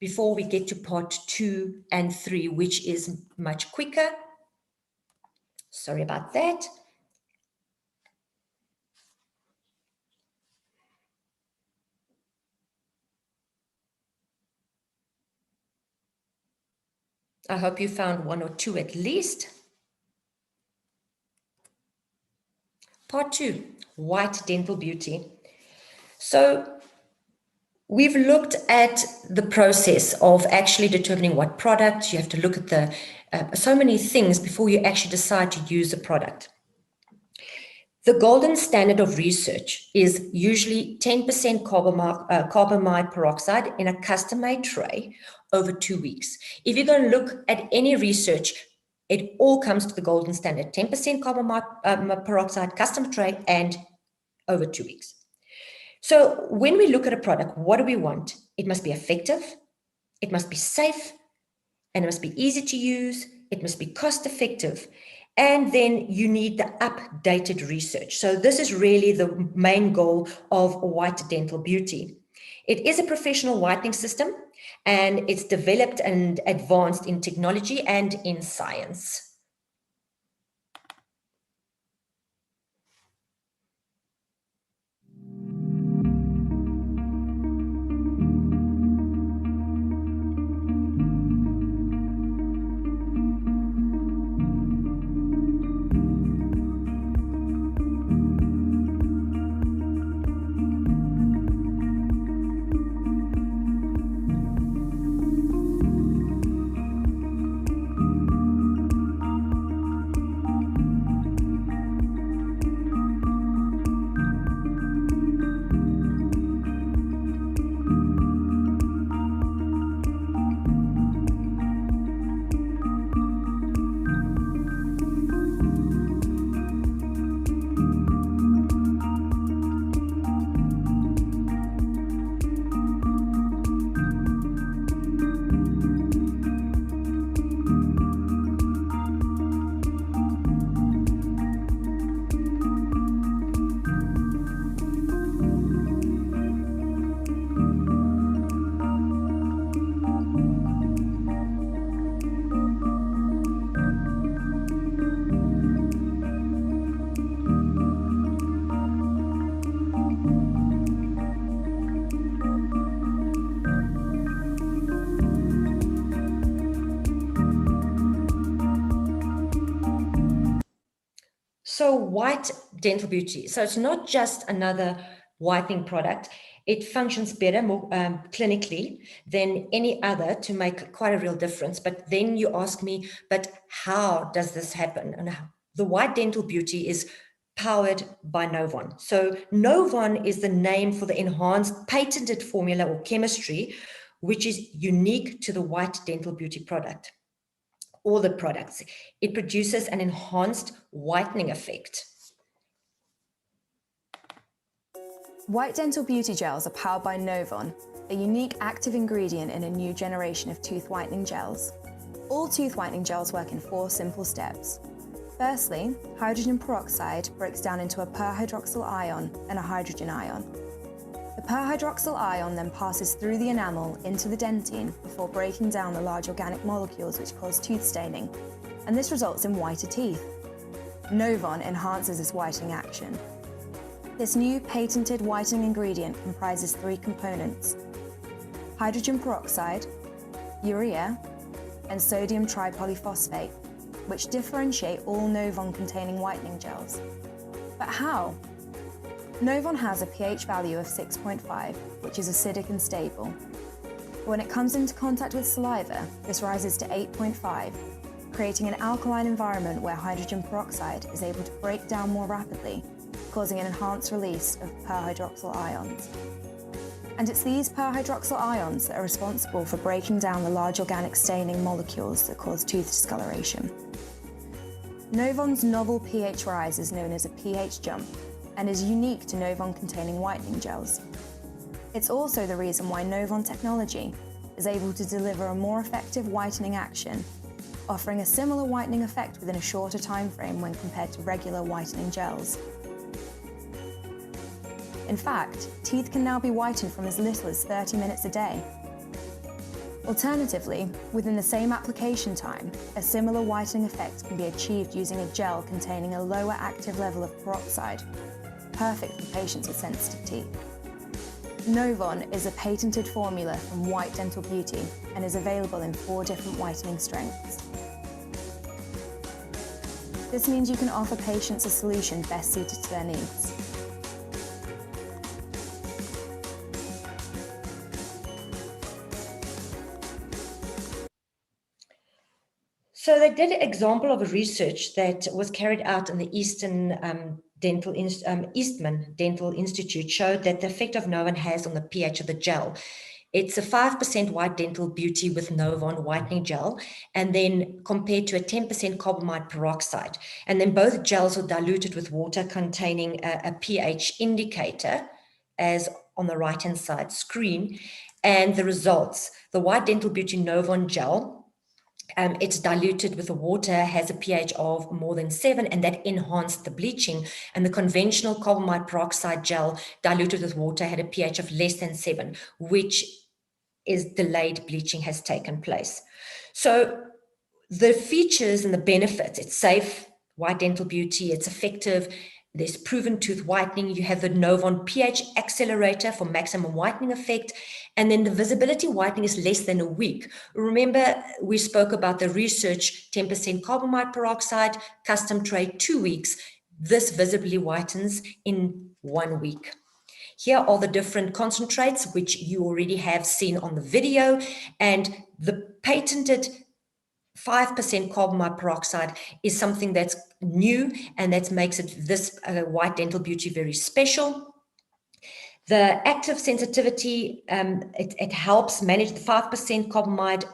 before we get to part 2 and 3, which is much quicker. Sorry about that. I hope you found 1 or 2 at least. Part 2, white dental beauty. So we've looked at the process of actually determining what product. You have to look at the so many things before you actually decide to use a product. The golden standard of research is usually 10% carbamide peroxide in a custom-made tray over 2 weeks. If you're going to look at any research, it all comes to the golden standard, 10% carbamide peroxide, custom tray, and over 2 weeks. So when we look at a product, what do we want? It must be effective, it must be safe, and it must be easy to use, it must be cost effective, and then you need the updated research. So this is really the main goal of white dental beauty. It is a professional whitening system, and it's developed and advanced in technology and in science. So white dental beauty. So it's not just another whitening product, it functions better, more clinically than any other to make quite a real difference. But then you ask me, but how does this happen? And the White Dental Beauty is powered by Novon. So Novon is the name for the enhanced patented formula or chemistry, which is unique to the White Dental Beauty product, all the products. It produces an enhanced whitening effect. White Dental Beauty gels are powered by Novon, a unique active ingredient in a new generation of tooth whitening gels. All tooth whitening gels work in 4 simple steps. Firstly, hydrogen peroxide breaks down into a perhydroxyl ion and a hydrogen ion. The perhydroxyl ion then passes through the enamel into the dentine before breaking down the large organic molecules which cause tooth staining, and this results in whiter teeth. Novon enhances this whitening action. This new patented whitening ingredient comprises 3 components: hydrogen peroxide, urea, and sodium tripolyphosphate, which differentiate all Novon-containing whitening gels. But how? Novon has a pH value of 6.5, which is acidic and stable. When it comes into contact with saliva, this rises to 8.5, creating an alkaline environment where hydrogen peroxide is able to break down more rapidly, causing an enhanced release of perhydroxyl ions. And it's these perhydroxyl ions that are responsible for breaking down the large organic staining molecules that cause tooth discoloration. Novon's novel pH rise is known as a pH jump and is unique to Novon-containing whitening gels. It's also the reason why Novon technology is able to deliver a more effective whitening action, offering a similar whitening effect within a shorter time frame when compared to regular whitening gels. In fact, teeth can now be whitened from as little as 30 minutes a day. Alternatively, within the same application time, a similar whitening effect can be achieved using a gel containing a lower active level of peroxide, perfect for patients with sensitive teeth. Novon is a patented formula from White Dental Beauty and is available in 4 different whitening strengths. This means you can offer patients a solution best suited to their needs. So they did an example of a research that was carried out in the Eastman Dental Institute showed that the effect of Novon has on the pH of the gel. It's a 5% White Dental Beauty with Novon whitening gel, and then compared to a 10% carbamide peroxide. And then both gels are diluted with water containing a pH indicator, as on the right-hand side screen. And the results, the White Dental Beauty Novon gel, it's diluted with the water, has a pH of more than 7, and that enhanced the bleaching. And the conventional carbamide peroxide gel diluted with water had a pH of less than 7, which is delayed bleaching has taken place. So the features and the benefits, it's safe, White Dental Beauty, it's effective, there's proven tooth whitening, you have the Novon pH accelerator for maximum whitening effect, and then the visibility whitening is less than a week. Remember, we spoke about the research, 10% carbamide peroxide, custom tray 2 weeks. This visibly whitens in 1 week. Here are the different concentrates, which you already have seen on the video, and the patented 5% carbamide peroxide is something that's new, and that makes it this White Dental Beauty very special. The active sensitivity, it helps manage the 5% carbamide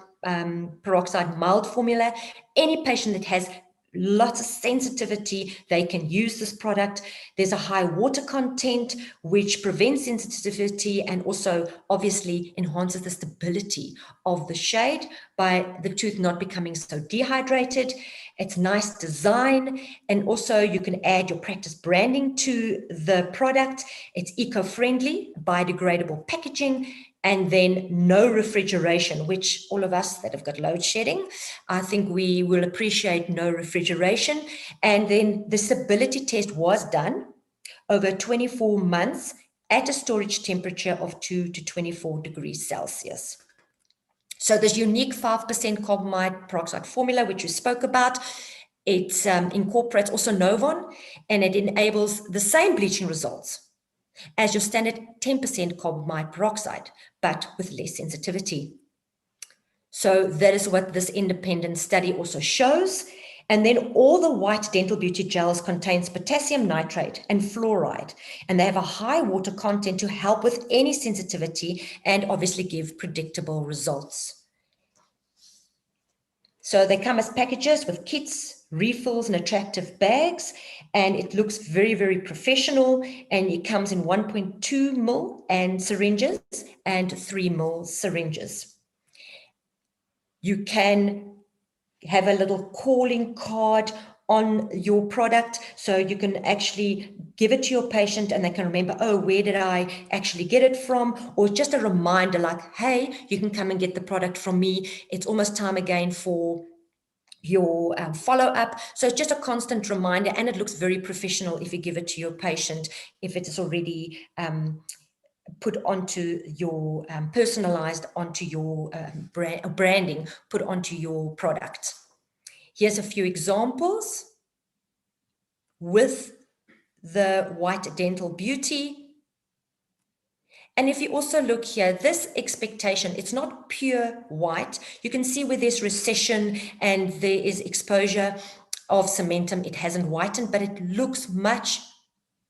peroxide mild formula. Any patient that has lots of sensitivity, they can use this product. There's a high water content, which prevents sensitivity and also obviously enhances the stability of the shade by the tooth not becoming so dehydrated. It's nice design, and also you can add your practice branding to the product. It's eco-friendly, biodegradable packaging, and then no refrigeration, which all of us that have got load shedding, I think we will appreciate no refrigeration. And then the stability test was done over 24 months at a storage temperature of 2 to 24 degrees Celsius. So this unique 5% carbamide peroxide formula, which we spoke about, it incorporates also Novon, and it enables the same bleaching results as your standard 10% carbamide peroxide, but with less sensitivity. So that is what this independent study also shows. And then all the white dental beauty gels contains potassium nitrate and fluoride, and they have a high water content to help with any sensitivity and obviously give predictable results. So they come as packages with kits, refills, and attractive bags, and it looks very, very professional, and it comes in 1.2 ml and syringes and 3 ml syringes. You can have a little calling card on your product, so you can actually give it to your patient and they can remember, oh, where did I actually get it from? Or just a reminder like, hey, you can come and get the product from me. It's almost time again for your follow-up. So it's just a constant reminder, and it looks very professional if you give it to your patient, if it is already put onto your personalized onto your branding, put onto your product. Here's a few examples with the white dental beauty. And if you also look here, this expectation, it's not pure white. You can see where there's recession and there is exposure of cementum. It hasn't whitened, but it looks much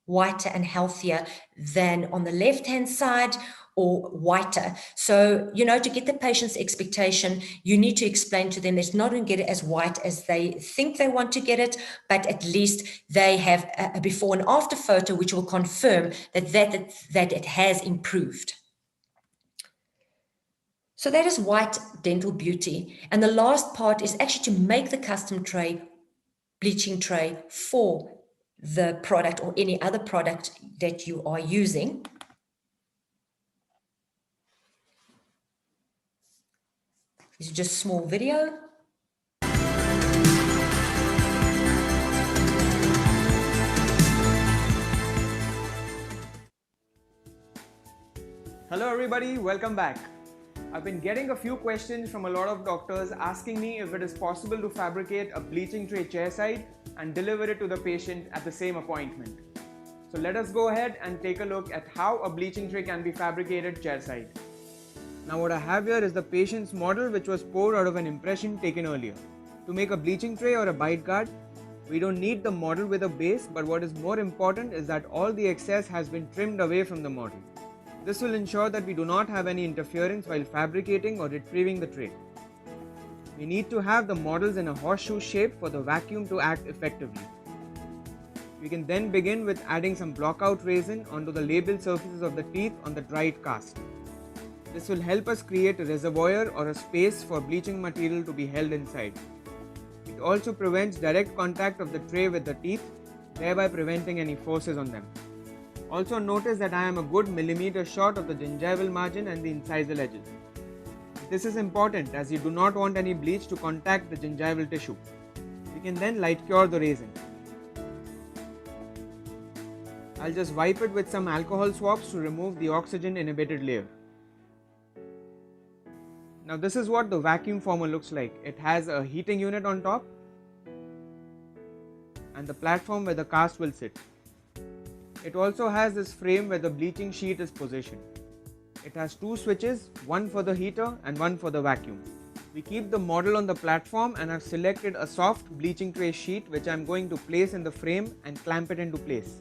whiter and healthier than on the left-hand side, or whiter. So, you know, to get the patient's expectation, you need to explain to them it's not going to get it as white as they think they want to get it, but at least they have a before and after photo which will confirm that it has improved. So that is white dental beauty. And the last part is actually to make the custom tray, bleaching tray for the product or any other product that you are using. This is just a small video. Hello everybody, welcome back. I've been getting a few questions from a lot of doctors asking me if it is possible to fabricate a bleaching tray chairside and deliver it to the patient at the same appointment. So let us go ahead and take a look at how a bleaching tray can be fabricated chairside. Now what I have here is the patient's model which was poured out of an impression taken earlier. To make a bleaching tray or a bite guard, we don't need the model with a base, but what is more important is that all the excess has been trimmed away from the model. This will ensure that we do not have any interference while fabricating or retrieving the tray. We need to have the models in a horseshoe shape for the vacuum to act effectively. We can then begin with adding some blockout resin onto the label surfaces of the teeth on the dried cast. This will help us create a reservoir or a space for bleaching material to be held inside. It also prevents direct contact of the tray with the teeth, thereby preventing any forces on them. Also notice that I am a good millimeter short of the gingival margin and the incisal edges. This is important as you do not want any bleach to contact the gingival tissue. We can then light cure the resin. I'll just wipe it with some alcohol swabs to remove the oxygen inhibited layer. Now this is what the vacuum former looks like. It has a heating unit on top and the platform where the cast will sit. It also has this frame where the bleaching sheet is positioned. It has two switches, one for the heater and one for the vacuum. We keep the model on the platform and I've selected a soft bleaching tray sheet which I'm going to place in the frame and clamp it into place.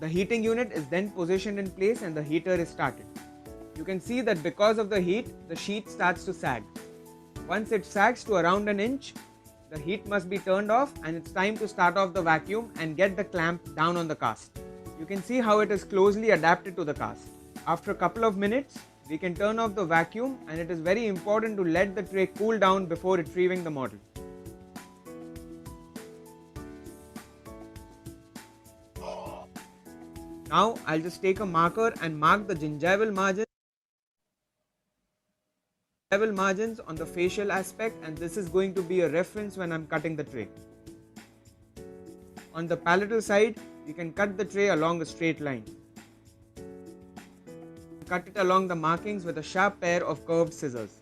The heating unit is then positioned in place and the heater is started. You can see that because of the heat, the sheet starts to sag. Once it sags to around an inch, the heat must be turned off and it's time to start off the vacuum and get the clamp down on the cast. You can see how it is closely adapted to the cast. After a couple of minutes, we can turn off the vacuum and it is very important to let the tray cool down before retrieving the model. Now I'll just take a marker and mark the gingival margins on the facial aspect, and this is going to be a reference when I'm cutting the tray. On the palatal side, you can cut the tray along a straight line. Cut it along the markings with a sharp pair of curved scissors.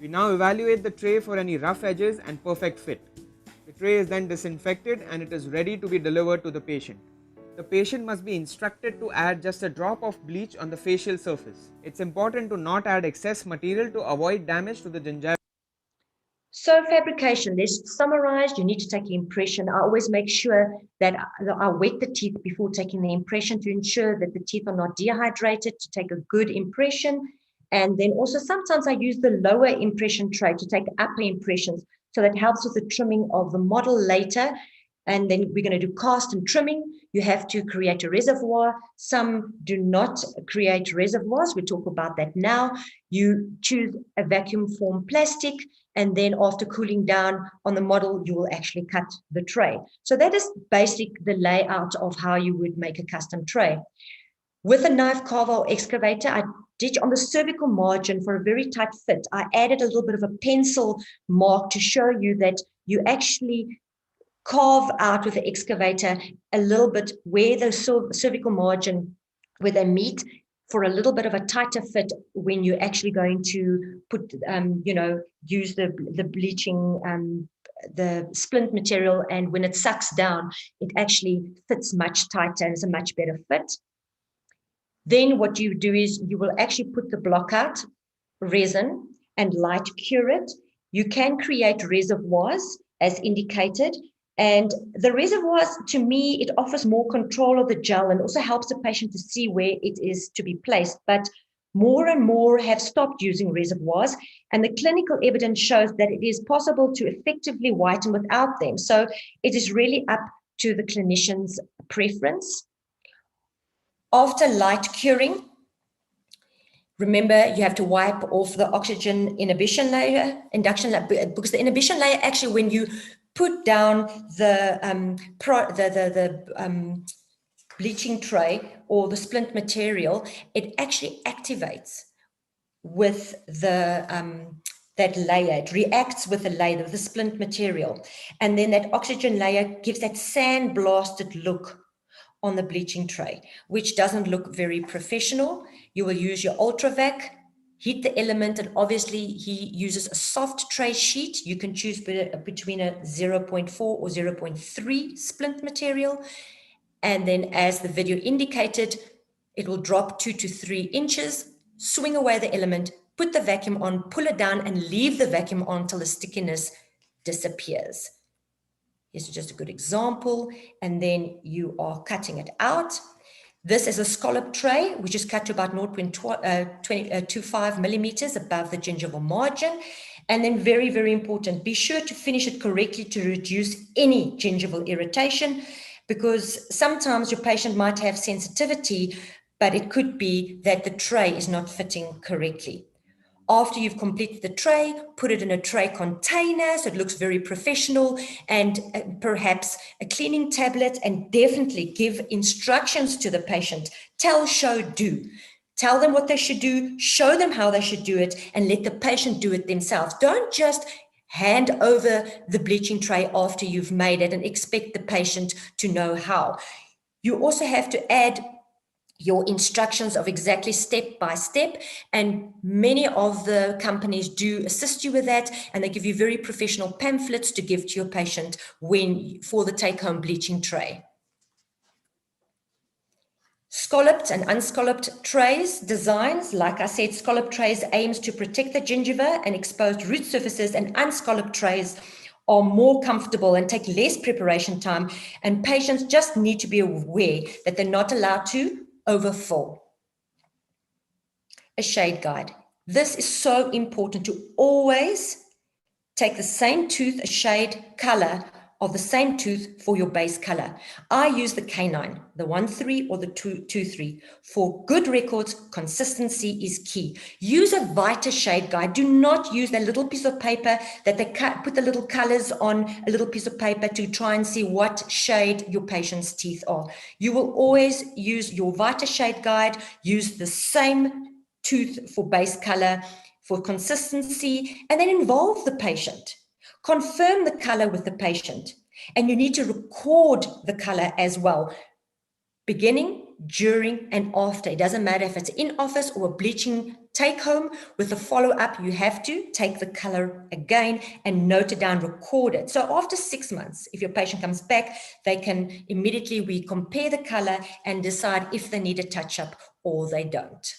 We now evaluate the tray for any rough edges and perfect fit. The tray is then disinfected and it is ready to be delivered to the patient. The patient must be instructed to add just a drop of bleach on the facial surface. It's important to not add excess material to avoid damage to the gingiva. So fabrication, let's summarize. You need to take the impression. I always make sure that I wet the teeth before taking the impression to ensure that the teeth are not dehydrated, to take a good impression. And then also sometimes I use the lower impression tray to take upper impressions. So that helps with the trimming of the model later. And then we're going to do cast and trimming. You have to create a reservoir. Some do not create reservoirs. We'll talk about that now. You choose a vacuum form plastic, and then after cooling down on the model, you will actually cut the tray. So that is basic the layout of how you would make a custom tray. With a knife carver or excavator, I did on the cervical margin for a very tight fit. I added a little bit of a pencil mark to show you that you actually carve out with the excavator a little bit where the cervical margin, where they meet, for a little bit of a tighter fit when you're actually going to put, use the bleaching, the splint material, and when it sucks down, it actually fits much tighter and is a much better fit. Then what you do is you will actually put the block out resin and light cure it. You can create reservoirs as indicated. And the reservoirs, to me, it offers more control of the gel and also helps the patient to see where it is to be placed. But more and more have stopped using reservoirs, and the clinical evidence shows that it is possible to effectively whiten without them. So it is really up to the clinician's preference. After light curing, remember, you have to wipe off the oxygen inhibition layer, induction layer, because the inhibition layer actually, when you put down the bleaching tray or the splint material, it actually activates with the that layer. It reacts with the layer, the splint material, and then that oxygen layer gives that sandblasted look on the bleaching tray, which doesn't look very professional. You will use your ultravac, heat the element, and obviously he uses a soft tray sheet. You can choose between a 0.4 or 0.3 splint material. And then as the video indicated, it will drop 2 to 3 inches, swing away the element, put the vacuum on, pull it down, and leave the vacuum on until the stickiness disappears. Here's just a good example. And then you are cutting it out. This is a scallop tray, which is cut to about 0.25 millimeters above the gingival margin. And then very, very important, be sure to finish it correctly to reduce any gingival irritation, because sometimes your patient might have sensitivity, but it could be that the tray is not fitting correctly. After you've completed the tray, put it in a tray container so it looks very professional, and perhaps a cleaning tablet, and definitely give instructions to the patient. Tell, show, do. Tell them what they should do, show them how they should do it, and let the patient do it themselves. Don't just hand over the bleaching tray after you've made it and expect the patient to know how. You also have to add your instructions of exactly step by step, and many of the companies do assist you with that, and they give you very professional pamphlets to give to your patient for the take-home bleaching tray. Scalloped and unscalloped trays designs, like I said, scalloped trays aims to protect the gingiva and exposed root surfaces, and unscalloped trays are more comfortable and take less preparation time, and patients just need to be aware that they're not allowed to overfill. A shade guide. This is so important to always take the same tooth, a shade color of the same tooth for your base color. I use the K9, the 1-3 or the 2-3. For good records, consistency is key. Use a Vita shade guide. Do not use that little piece of paper that they put the little colors on a little piece of paper to try and see what shade your patient's teeth are. You will always use your Vita shade guide. Use the same tooth for base color, for consistency, and then involve the patient. Confirm the color with the patient, and you need to record the color as well, beginning during, and after. It doesn't matter if it's in office or a bleaching take home. With the follow-up, you have to take the color again and note it down, record it. So after 6 months, if your patient comes back, they can immediately, we compare the color and decide if they need a touch-up or they don't.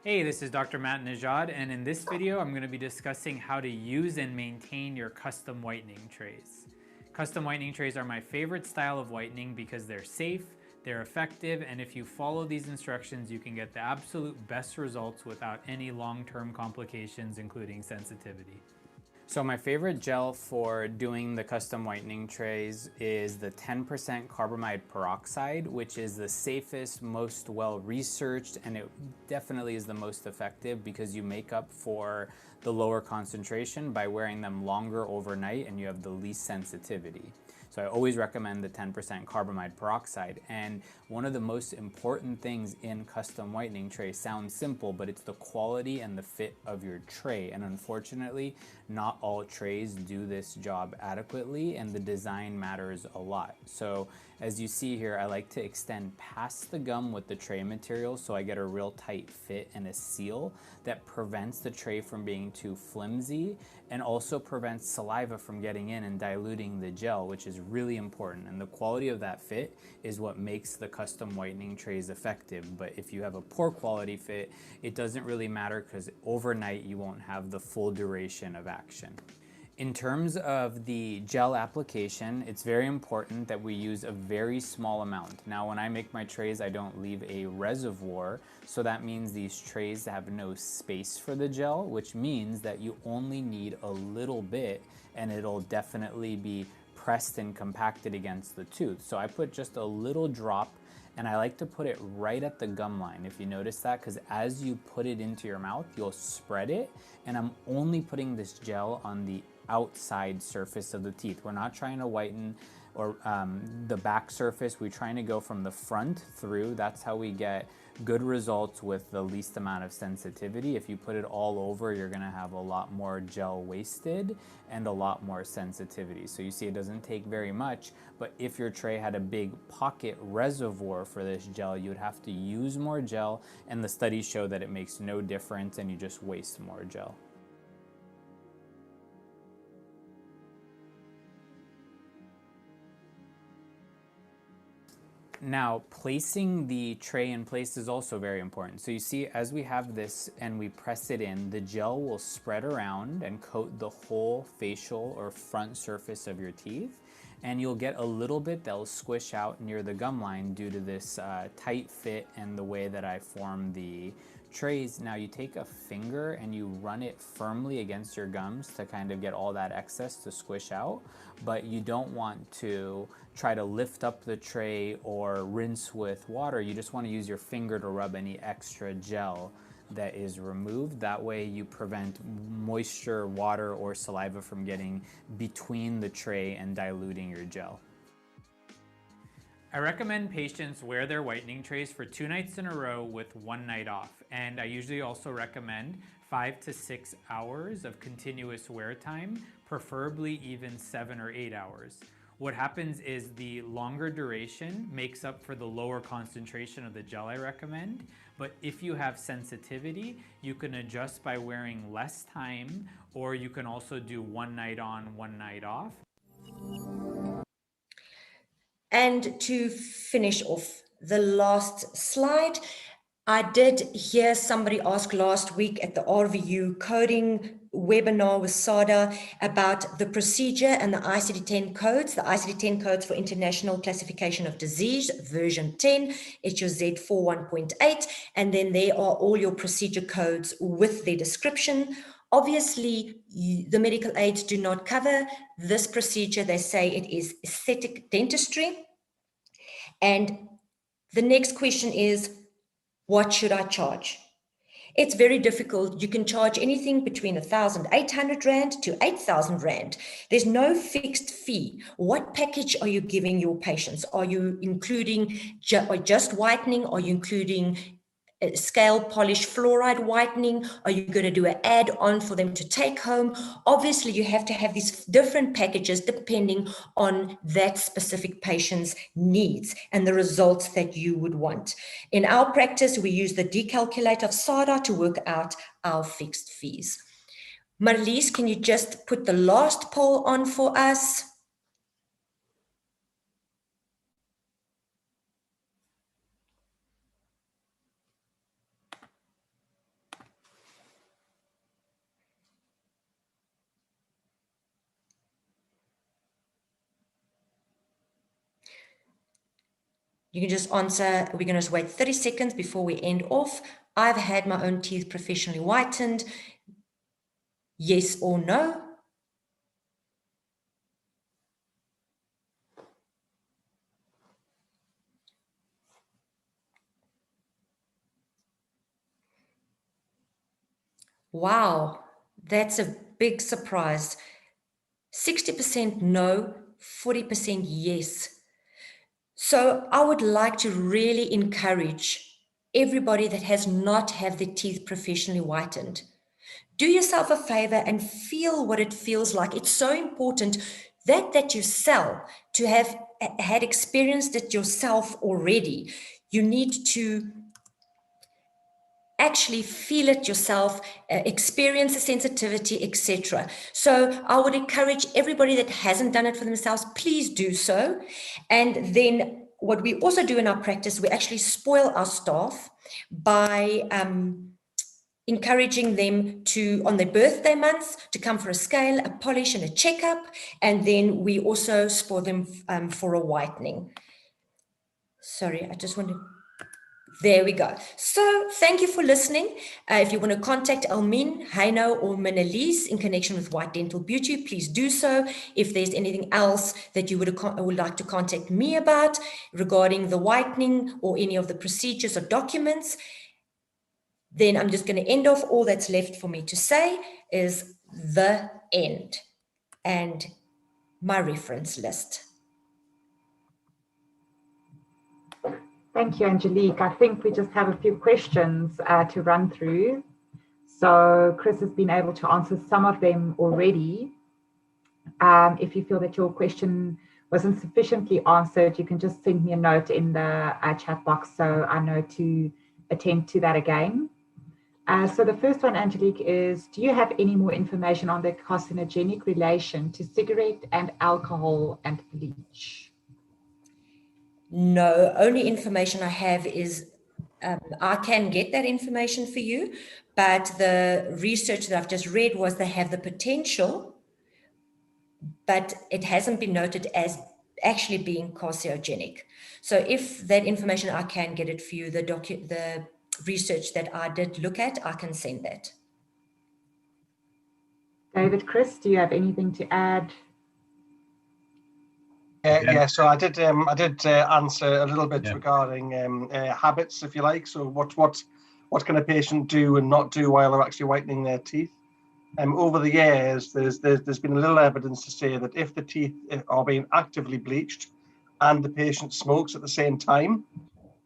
Hey, this is Dr. Matt Najad, and in this video, I'm going to be discussing how to use and maintain your custom whitening trays. Custom whitening trays are my favorite style of whitening because they're safe, they're effective, and if you follow these instructions, you can get the absolute best results without any long-term complications, including sensitivity. So my favorite gel for doing the custom whitening trays is the 10% carbamide peroxide, which is the safest, most well-researched, and it definitely is the most effective because you make up for the lower concentration by wearing them longer overnight and you have the least sensitivity. So I always recommend the 10% carbamide peroxide. And one of the most important things in custom whitening trays sounds simple, but it's the quality and the fit of your tray. And unfortunately, not all trays do this job adequately, and the design matters a lot. So as you see here, I like to extend past the gum with the tray material so I get a real tight fit and a seal that prevents the tray from being too flimsy and also prevents saliva from getting in and diluting the gel, which is really important. And the quality of that fit is what makes the custom whitening trays effective. But if you have a poor quality fit, it doesn't really matter because overnight you won't have the full duration of action. In terms of the gel application, it's very important that we use a very small amount. Now, when I make my trays, I don't leave a reservoir, so that means these trays have no space for the gel, which means that you only need a little bit and it'll definitely be pressed and compacted against the tooth. So I put just a little drop, and I like to put it right at the gum line, if you notice that, because as you put it into your mouth, you'll spread it, and I'm only putting this gel on the outside surface of the teeth. We're not trying to whiten or the back surface. We're trying to go from the front through. That's how we get good results with the least amount of sensitivity. If you put it all over, you're gonna have a lot more gel wasted and a lot more sensitivity. So you see it doesn't take very much, but if your tray had a big pocket reservoir for this gel, you would have to use more gel, and the studies show that it makes no difference and you just waste more gel. Now, placing the tray in place is also very important. So you see, as we have this and we press it in, the gel will spread around and coat the whole facial or front surface of your teeth. And you'll get a little bit that'll squish out near the gum line due to this tight fit and the way that I form the trays. Now you take a finger and you run it firmly against your gums to kind of get all that excess to squish out, but you don't want to try to lift up the tray or rinse with water. You just want to use your finger to rub any extra gel that is removed. That way you prevent moisture, water, or saliva from getting between the tray and diluting your gel. I recommend patients wear their whitening trays for 2 nights in a row with 1 night off. And I usually also recommend 5 to 6 hours of continuous wear time, preferably even 7 or 8 hours. What happens is the longer duration makes up for the lower concentration of the gel I recommend. But if you have sensitivity, you can adjust by wearing less time, or you can also do 1 night on, 1 night off. And to finish off the last slide, I did hear somebody ask last week at the RVU coding webinar with SADA about the procedure and the ICD-10 codes. The ICD-10 codes for International Classification of Disease, version 10, it's your Z41.8, and then there are all your procedure codes with their description. Obviously, the medical aids do not cover this procedure. They say it is aesthetic dentistry. And the next question is, what should I charge? It's very difficult. You can charge anything between 1,800 Rand to 8,000 Rand. There's no fixed fee. What package are you giving your patients? Are you including just whitening? Are you including scale polish fluoride whitening? Are you going to do an add-on for them to take home? Obviously, you have to have these different packages depending on that specific patient's needs and the results that you would want. In our practice, we use the decalculate of SADA to work out our fixed fees. Marlies, can you just put the last poll on for us? You can just answer, we're going to just wait 30 seconds before we end off. I've had my own teeth professionally whitened. Yes or no? Wow, that's a big surprise. 60% no, 40% yes. So I would like to really encourage everybody that has not had their teeth professionally whitened. Do yourself a favor and feel what it feels like. It's so important that you sell, to have had experienced it yourself already. You need to actually feel it yourself, experience the sensitivity, etc. So I would encourage everybody that hasn't done it for themselves, please do so. And then what we also do in our practice, we actually spoil our staff by encouraging them to, on their birthday months, to come for a scale, a polish and a checkup. And then we also spoil them for a whitening. Sorry, I just want to... There we go. So thank you for listening. If you want to contact Elmine, Heino, or Minelise in connection with White Dental Beauty, please do so. If there's anything else that you would like to contact me about regarding the whitening or any of the procedures or documents, then I'm just going to end off. All that's left for me to say is the end and my reference list. Thank you, Angelique. I think we just have a few questions to run through. So Chris has been able to answer some of them already. If you feel that your question wasn't sufficiently answered, you can just send me a note in the chat box so I know to attend to that again. So the first one, Angelique, is, do you have any more information on the carcinogenic relation to cigarette and alcohol and bleach? No, only information I have is, I can get that information for you, but the research that I've just read was they have the potential, but it hasn't been noted as actually being carcinogenic. So if that information, I can get it for you, the research that I did look at, I can send that. David, Chris, do you have anything to add? Yeah, so I did answer a little bit regarding habits, if you like. So what can a patient do and not do while they're actually whitening their teeth? Over the years, there's been a little evidence to say that if the teeth are being actively bleached and the patient smokes at the same time,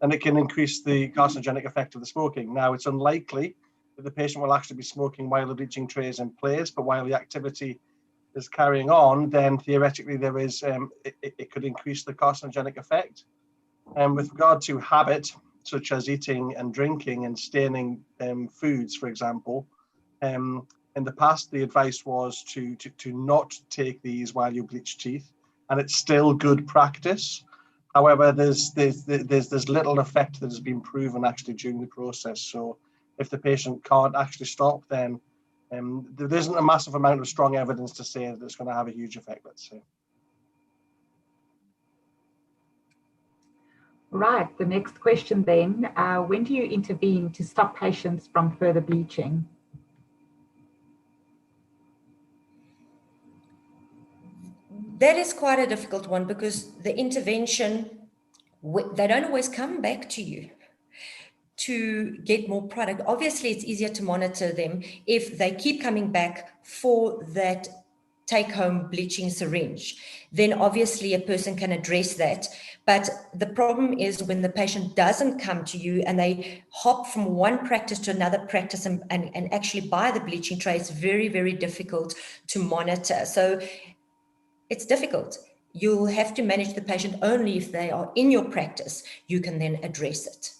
then it can increase the carcinogenic effect of the smoking. Now, it's unlikely that the patient will actually be smoking while the bleaching tray is in place, but while the activity is carrying on, then theoretically there is it could increase the carcinogenic effect. And with regard to habit, such as eating and drinking and staining foods, for example, in the past the advice was to not take these while you bleach teeth, and it's still good practice. However, there's little effect that has been proven actually during the process. So if the patient can't actually stop, then there isn't a massive amount of strong evidence to say that it's going to have a huge effect, let's say. Right, the next question then, when do you intervene to stop patients from further bleaching? That is quite a difficult one because the intervention, they don't always come back to you to get more product. Obviously, it's easier to monitor them if they keep coming back for that take-home bleaching syringe. Then obviously a person can address that. But the problem is when the patient doesn't come to you and they hop from one practice to another practice and actually buy the bleaching tray, it's very, very difficult to monitor. So it's difficult. You'll have to manage the patient only if they are in your practice. You can then address it.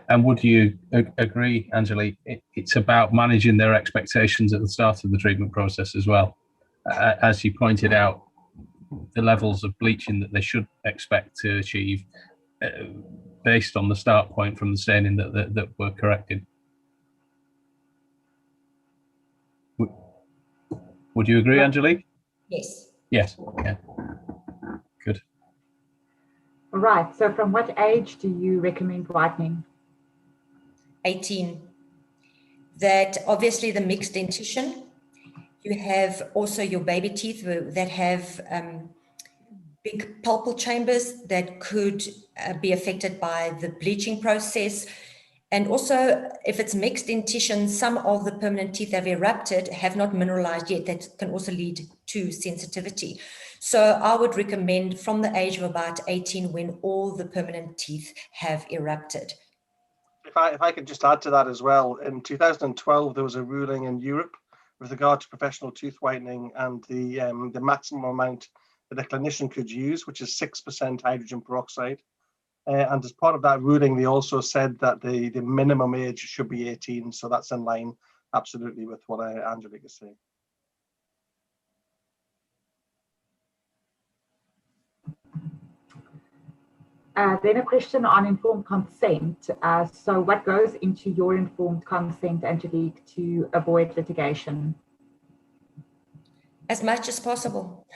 And would you agree, Angelique, it's about managing their expectations at the start of the treatment process as well? As you pointed out, the levels of bleaching that they should expect to achieve based on the start point from the staining that we're correcting. Would you agree, Angelique? Yes. Yes. Yeah. Good. Right. So from what age do you recommend whitening? 18. That obviously the mixed dentition. You have also your baby teeth that have big pulpal chambers that could be affected by the bleaching process. And also, if it's mixed dentition, some of the permanent teeth that have erupted have not mineralized yet. That can also lead to sensitivity. So I would recommend from the age of about 18 when all the permanent teeth have erupted. If I could just add to that as well, in 2012, there was a ruling in Europe with regard to professional tooth whitening and the maximum amount that a clinician could use, which is 6% hydrogen peroxide. And as part of that ruling, they also said that the minimum age should be 18. So that's in line absolutely with what Angelique is saying. Then a question on informed consent. So what goes into your informed consent, Angelique, to avoid litigation? As much as possible.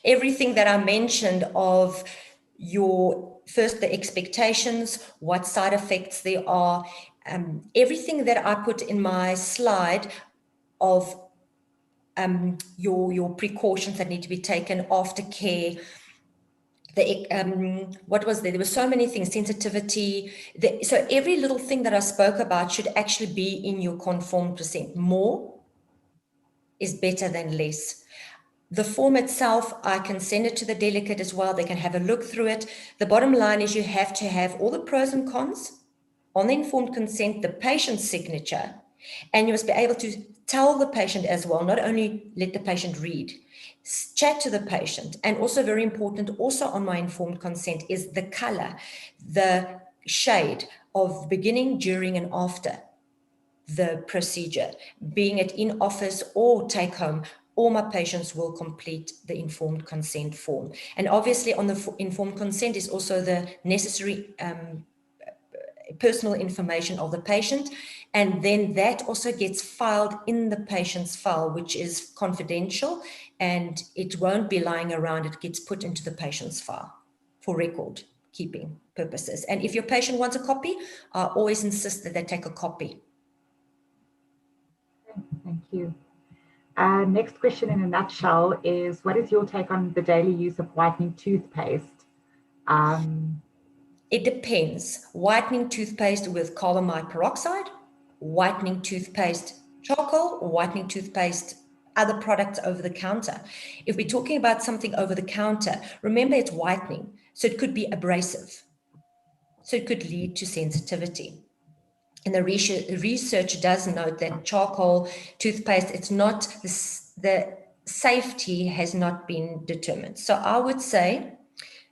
Everything that I mentioned of the expectations, what side effects there are, everything that I put in my slide of your precautions that need to be taken, aftercare, what was there? There were so many things, sensitivity. So every little thing that I spoke about should actually be in your conformed consent. More is better than less. The form itself, I can send it to the delegate as well. They can have a look through it. The bottom line is you have to have all the pros and cons on the informed consent, the patient's signature, and you must be able to tell the patient as well, not only let the patient read. Chat to the patient. And also very important, also on my informed consent, is the color, the shade of beginning, during, and after the procedure, being it in office or take home. All my patients will complete the informed consent form. And obviously on the informed consent is also the necessary personal information of the patient. And then that also gets filed in the patient's file, which is confidential, and it won't be lying around. It gets put into the patient's file for record keeping purposes. And if your patient wants a copy, I always insist that they take a copy. Thank you. Next question in a nutshell is, what is your take on the daily use of whitening toothpaste? It depends. Whitening toothpaste with carbamide peroxide, whitening toothpaste charcoal, or whitening toothpaste other products over the counter. If we're talking about something over the counter, remember it's whitening, so it could be abrasive. So it could lead to sensitivity. And the research does note that charcoal toothpaste, it's not, the safety has not been determined. So I would say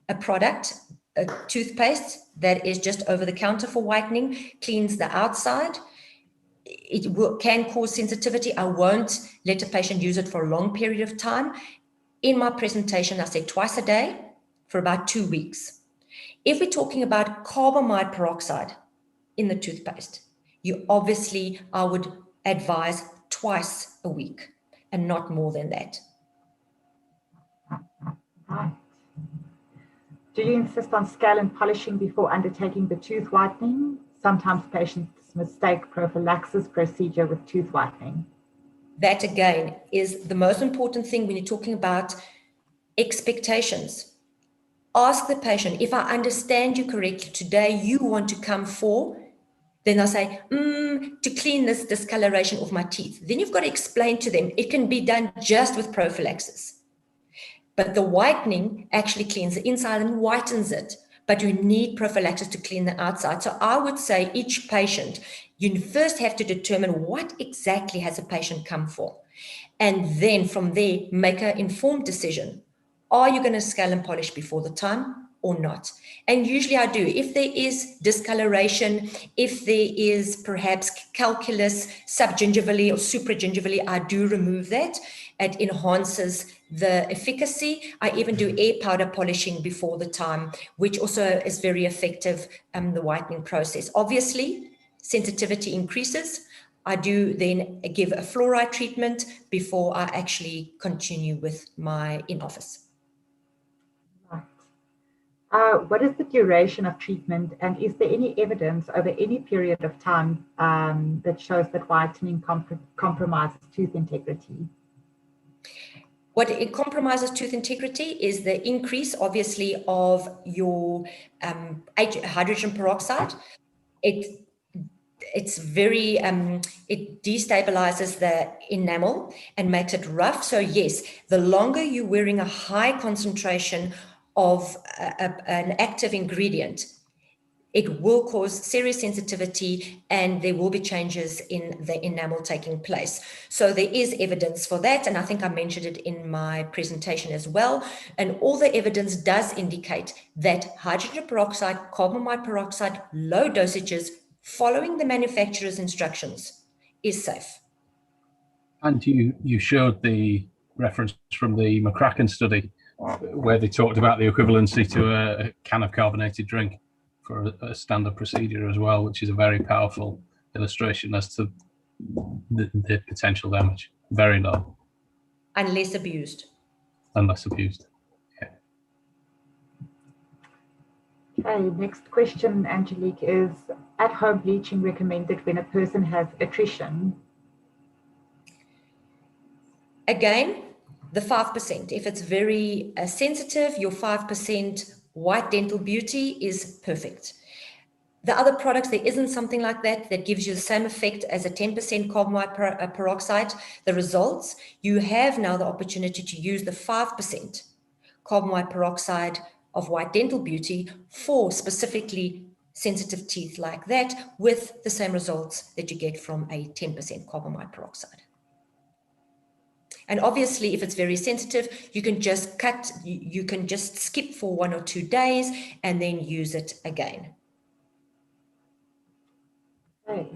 a product, a toothpaste that is just over the counter for whitening, cleans the outside. It can cause sensitivity. I won't let a patient use it for a long period of time. In my presentation, I said twice a day for about 2 weeks. If we're talking about carbamide peroxide in the toothpaste, I would advise twice a week and not more than that. Right. Do you insist on scale and polishing before undertaking the tooth whitening? Sometimes patients mistake prophylaxis procedure with tooth whitening. That again is the most important thing when you're talking about expectations. Ask the patient, if I understand you correctly, today you want to come for, then they'll say, to clean this discoloration of my teeth. Then you've got to explain to them, it can be done just with prophylaxis. But the whitening actually cleans the inside and whitens it. But you need prophylaxis to clean the outside. So I would say each patient, you first have to determine what exactly has a patient come for. And then from there, make an informed decision. Are you going to scale and polish before the time or not? And usually I do. If there is discoloration, if there is perhaps calculus subgingivally or supragingivally, I do remove that. It enhances the efficacy. I even do air powder polishing before the time, which also is very effective in the whitening process. Obviously, sensitivity increases. I do then give a fluoride treatment before I actually continue with my in-office. What is the duration of treatment, and is there any evidence over any period of time that shows that whitening compromises tooth integrity? What it compromises tooth integrity is the increase, obviously, of your hydrogen peroxide. It's very, it destabilizes the enamel and makes it rough. So yes, the longer you're wearing a high concentration of an active ingredient, it will cause serious sensitivity and there will be changes in the enamel taking place. So there is evidence for that. And I think I mentioned it in my presentation as well. And all the evidence does indicate that hydrogen peroxide, carbamide peroxide, low dosages following the manufacturer's instructions is safe. And you showed the reference from the McCracken study where they talked about the equivalency to a can of carbonated drink for a standard procedure as well, which is a very powerful illustration as to the potential damage. Very low. Unless abused. Unless abused. Yeah. Okay, next question, Angelique, is at-home bleaching recommended when a person has attrition? Again, the 5%. If it's very sensitive, your 5% white dental beauty is perfect. The other products, there isn't something like that that gives you the same effect as a 10% carbamide peroxide. The results, you have now the opportunity to use the 5% carbamide peroxide of white dental beauty for specifically sensitive teeth like that with the same results that you get from a 10% carbamide peroxide. And obviously, if it's very sensitive, you can just you can just skip for 1 or 2 days and then use it again. Okay.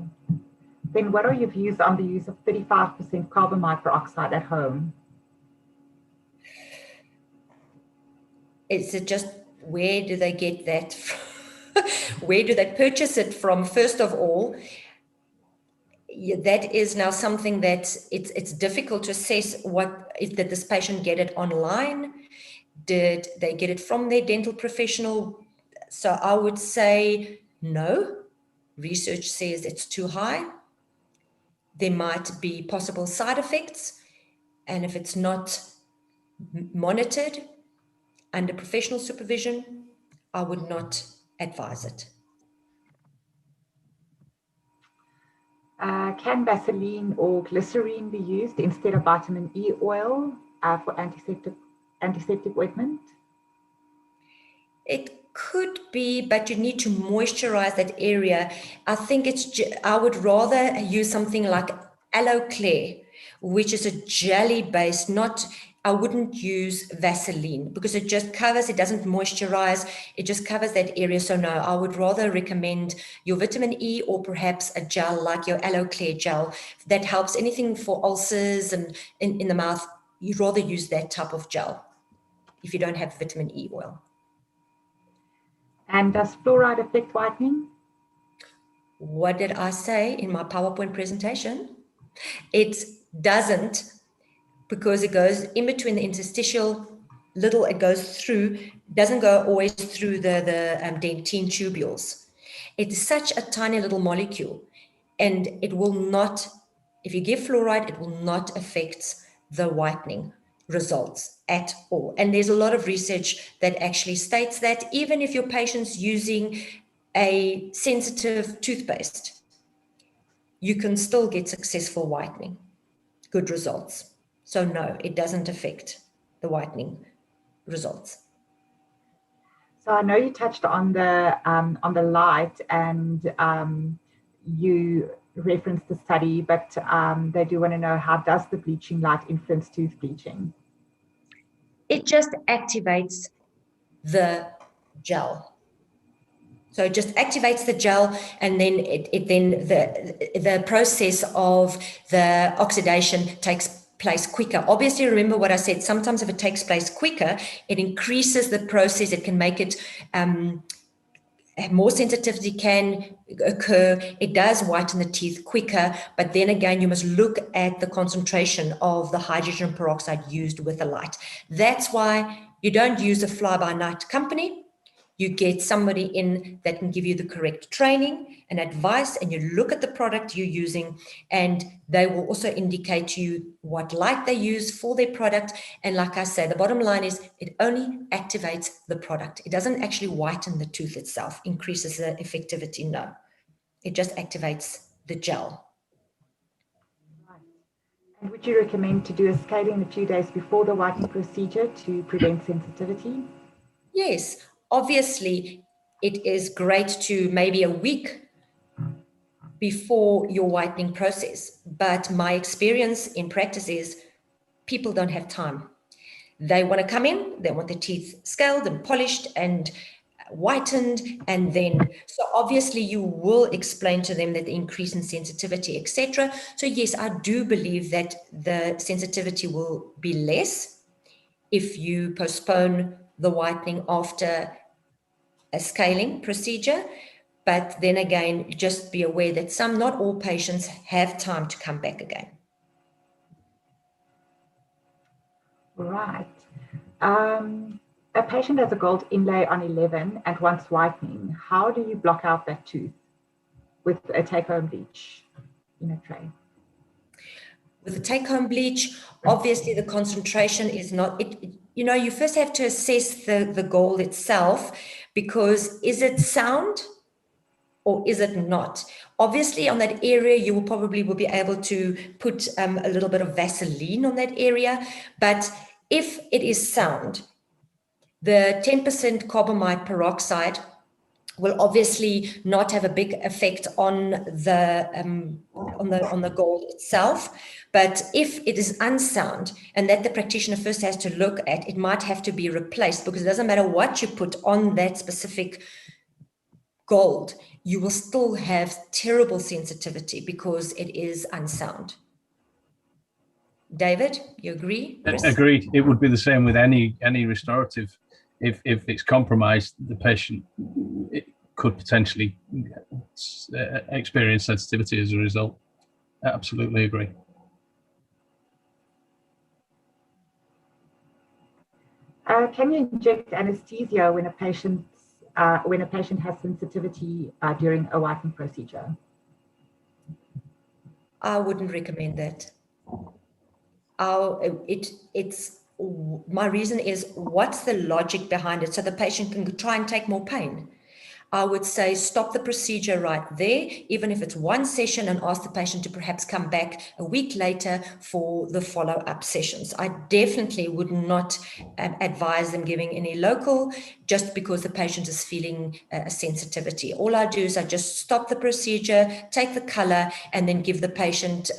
Then what are your views on the use of 35% carbamide peroxide at home? Is it just, where do they get that from? Where do they purchase it from? First of all, that is now something that it's difficult to assess. Did this patient get it online? Did they get it from their dental professional? So I would say no. Research says it's too high. There might be possible side effects. And if it's not monitored under professional supervision, I would not advise it. Can Vaseline or glycerine be used instead of vitamin E oil for antiseptic ointment? It could be, but you need to moisturize that area. I think I would rather use something like aloe claire, which is a jelly based, I wouldn't use Vaseline because it just covers, it doesn't moisturize, it just covers that area. So no, I would rather recommend your vitamin E or perhaps a gel like your aloe claire gel that helps anything for ulcers and in the mouth. You'd rather use that type of gel if you don't have vitamin E oil. And does fluoride affect whitening? What did I say in my PowerPoint presentation? It doesn't, because it goes in between the interstitial, it goes through, doesn't go always through the dentine tubules. It's such a tiny little molecule, and it will not, if you give fluoride, it will not affect the whitening results at all. And there's a lot of research that actually states that even if your patient's using a sensitive toothpaste, you can still get successful whitening, good results. So no, it doesn't affect the whitening results. So I know you touched on the light, and you referenced the study, but they do want to know, how does the bleaching light influence tooth bleaching? It just activates the gel. So it just activates the gel, and then the process of the oxidation takes place quicker. Obviously, remember what I said, sometimes if it takes place quicker, it increases the process. It can make it more sensitivity can occur. It does whiten the teeth quicker, but then again, you must look at the concentration of the hydrogen peroxide used with the light. That's why you don't use a fly-by-night company. You get somebody in that can give you the correct training and advice, and you look at the product you're using, and they will also indicate to you what light they use for their product. And like I say, the bottom line is it only activates the product. It doesn't actually whiten the tooth itself, increases the effectivity, no. It just activates the gel. Right. And would you recommend to do a scaling a few days before the whitening procedure to prevent sensitivity? Yes. Obviously, it is great to maybe a week before your whitening process, but my experience in practice is people don't have time. They want to come in, they want their teeth scaled and polished and whitened, and then, so obviously you will explain to them that the increase in sensitivity, etc. So yes, I do believe that the sensitivity will be less if you postpone the whitening after a scaling procedure. But then again, just be aware that not all patients have time to come back again. Right. A patient has a gold inlay on 11 and wants whitening. How do you block out that tooth with a take-home bleach in a tray? With the take-home bleach, obviously the concentration is not, you first have to assess the gold itself, because is it sound or is it not? Obviously on that area, you will probably be able to put a little bit of Vaseline on that area. But if it is sound, the 10% carbamide peroxide will obviously not have a big effect on the gold itself. But if it is unsound and that the practitioner first has to look at, it might have to be replaced, because it doesn't matter what you put on that specific gold, you will still have terrible sensitivity because it is unsound. David, you agree? Chris? Agreed. It would be the same with any restorative. If it's compromised, the patient could potentially experience sensitivity as a result. I absolutely agree. Can you inject anesthesia when a patient has sensitivity during a whitening procedure? I wouldn't recommend that. My reason is, what's the logic behind it so the patient can try and take more pain? I would say stop the procedure right there, even if it's one session, and ask the patient to perhaps come back a week later for the follow-up sessions. I definitely would not advise them giving any local just because the patient is feeling a sensitivity. All I do is I just stop the procedure, take the color, and then give the patient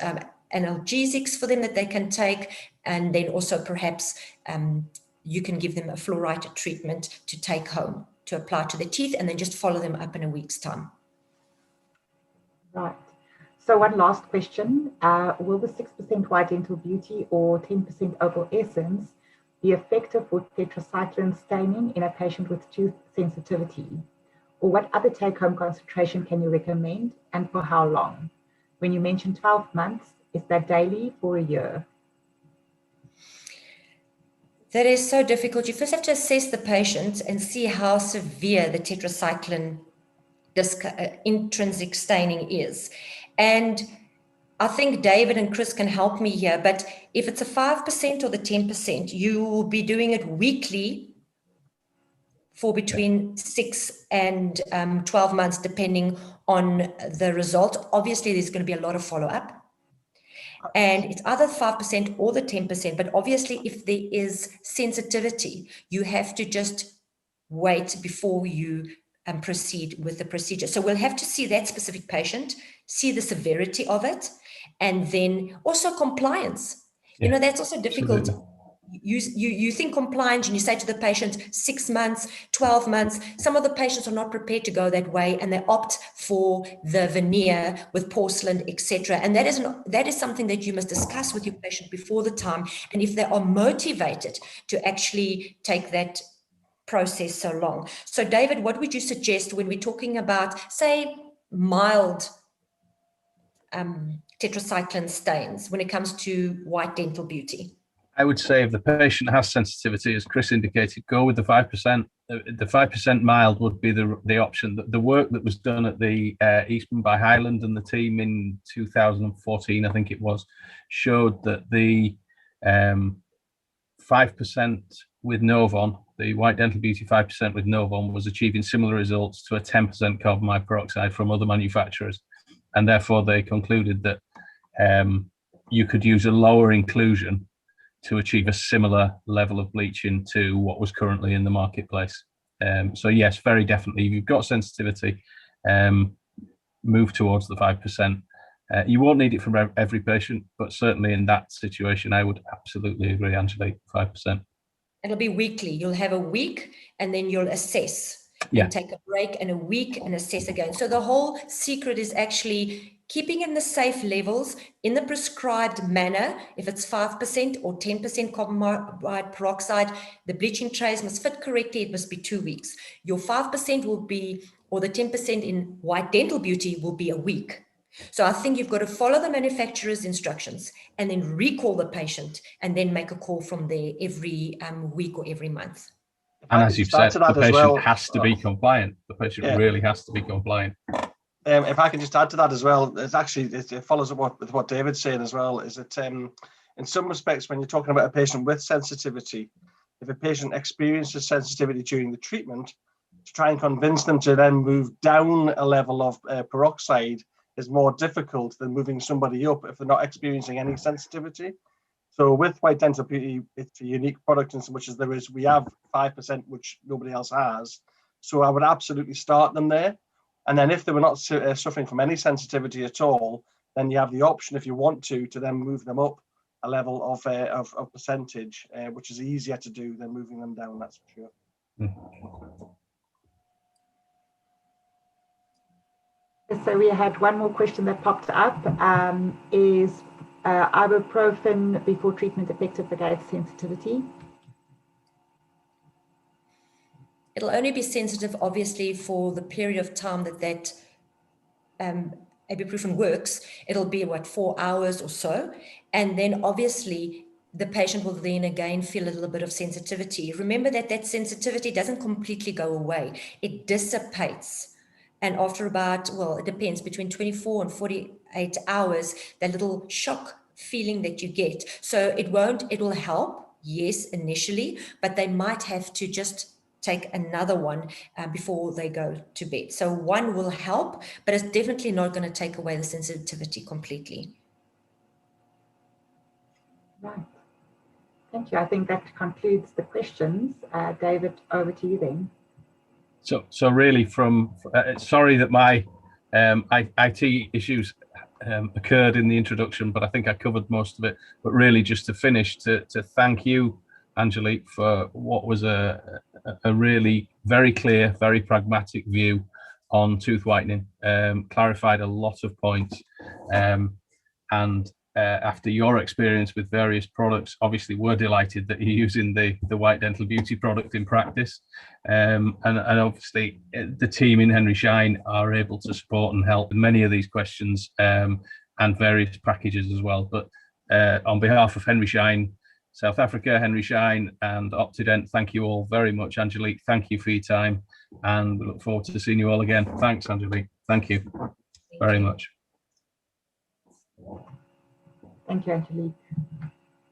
analgesics for them that they can take, and then also perhaps you can give them a fluoride treatment to take home to apply to the teeth, and then just follow them up in a week's time. Right. So one last question. Will the 6% white dental beauty or 10% opal essence be effective for tetracycline staining in a patient with tooth sensitivity? Or what other take-home concentration can you recommend, and for how long? When you mention 12 months, is that daily for a year? That is so difficult. You first have to assess the patient and see how severe the tetracycline intrinsic staining is. And I think David and Chris can help me here, but if it's a 5% or the 10%, you will be doing it weekly for between 6 and 12 months, depending on the result. Obviously, there's going to be a lot of follow-up. And it's either 5% or the 10%, but obviously if there is sensitivity, you have to just wait before you proceed with the procedure. So we'll have to see that specific patient, see the severity of it, and then also compliance. You know, that's also difficult. Absolutely. You think compliance and you say to the patient 6 months, 12 months. Some of the patients are not prepared to go that way and they opt for the veneer with porcelain, etc. And that is something that you must discuss with your patient before the time. And if they are motivated to actually take that process so long. So David, what would you suggest when we're talking about, say, mild tetracycline stains when it comes to white dental beauty? I would say if the patient has sensitivity, as Chris indicated, go with the 5%. The 5% mild would be the option. The work that was done at the Eastman by Highland and the team in 2014, I think it was, showed that the 5% with Novon, the white dental beauty 5% with Novon, was achieving similar results to a 10% carbamide peroxide from other manufacturers. And therefore they concluded that you could use a lower inclusion to achieve a similar level of bleaching to what was currently in the marketplace. So yes, very definitely, if you've got sensitivity, move towards the 5%. You won't need it from every patient, but certainly in that situation, I would absolutely agree, Angelique, 5%. It'll be weekly. You'll have a week and then you'll assess. Yeah. And take a break and a week and assess again. So the whole secret is actually keeping in the safe levels in the prescribed manner. If it's 5% or 10% carbamide peroxide, the bleaching trays must fit correctly. It must be 2 weeks. Your 5% will be, or the 10% in white dental beauty will be a week. So I think you've got to follow the manufacturer's instructions and then recall the patient and then make a call from there every week or every month. And as you've said, the patient has to be compliant. The patient really has to be compliant. If I can just add to that as well, it's actually, it follows up with what David's saying as well, is that in some respects, when you're talking about a patient with sensitivity, if a patient experiences sensitivity during the treatment, to try and convince them to then move down a level of peroxide is more difficult than moving somebody up if they're not experiencing any sensitivity. So with white dental beauty, it's a unique product in so much as we have 5%, which nobody else has. So I would absolutely start them there. And then if they were not suffering from any sensitivity at all, then you have the option, if you want to then move them up a level of percentage, which is easier to do than moving them down, that's for sure. So we had one more question that popped up. Is ibuprofen before treatment effective against sensitivity? It'll only be sensitive, obviously, for the period of time that ibuprofen works. It'll be, 4 hours or so. And then, obviously, the patient will then again feel a little bit of sensitivity. Remember that sensitivity doesn't completely go away. It dissipates. And after about, it depends, between 24 and 48 hours, that little shock feeling that you get. So it will help, yes, initially, but they might have to just take another one before they go to bed. So one will help, but it's definitely not going to take away the sensitivity completely. Right. Thank you. I think that concludes the questions. David, over to you then. So really sorry that my IT issues occurred in the introduction, but I think I covered most of it. But really just to finish, to thank you, Angelique, for what was a really very clear, very pragmatic view on tooth whitening, clarified a lot of points. And after your experience with various products, obviously we're delighted that you're using the white dental beauty product in practice. And obviously the team in Henry Schein are able to support and help with many of these questions and various packages as well. But on behalf of Henry Schein South Africa, Henry Schein and Optident, thank you all very much. Angelique, thank you for your time, and we look forward to seeing you all again. Thanks, Angelique. Thank you very much. Thank you, Angelique.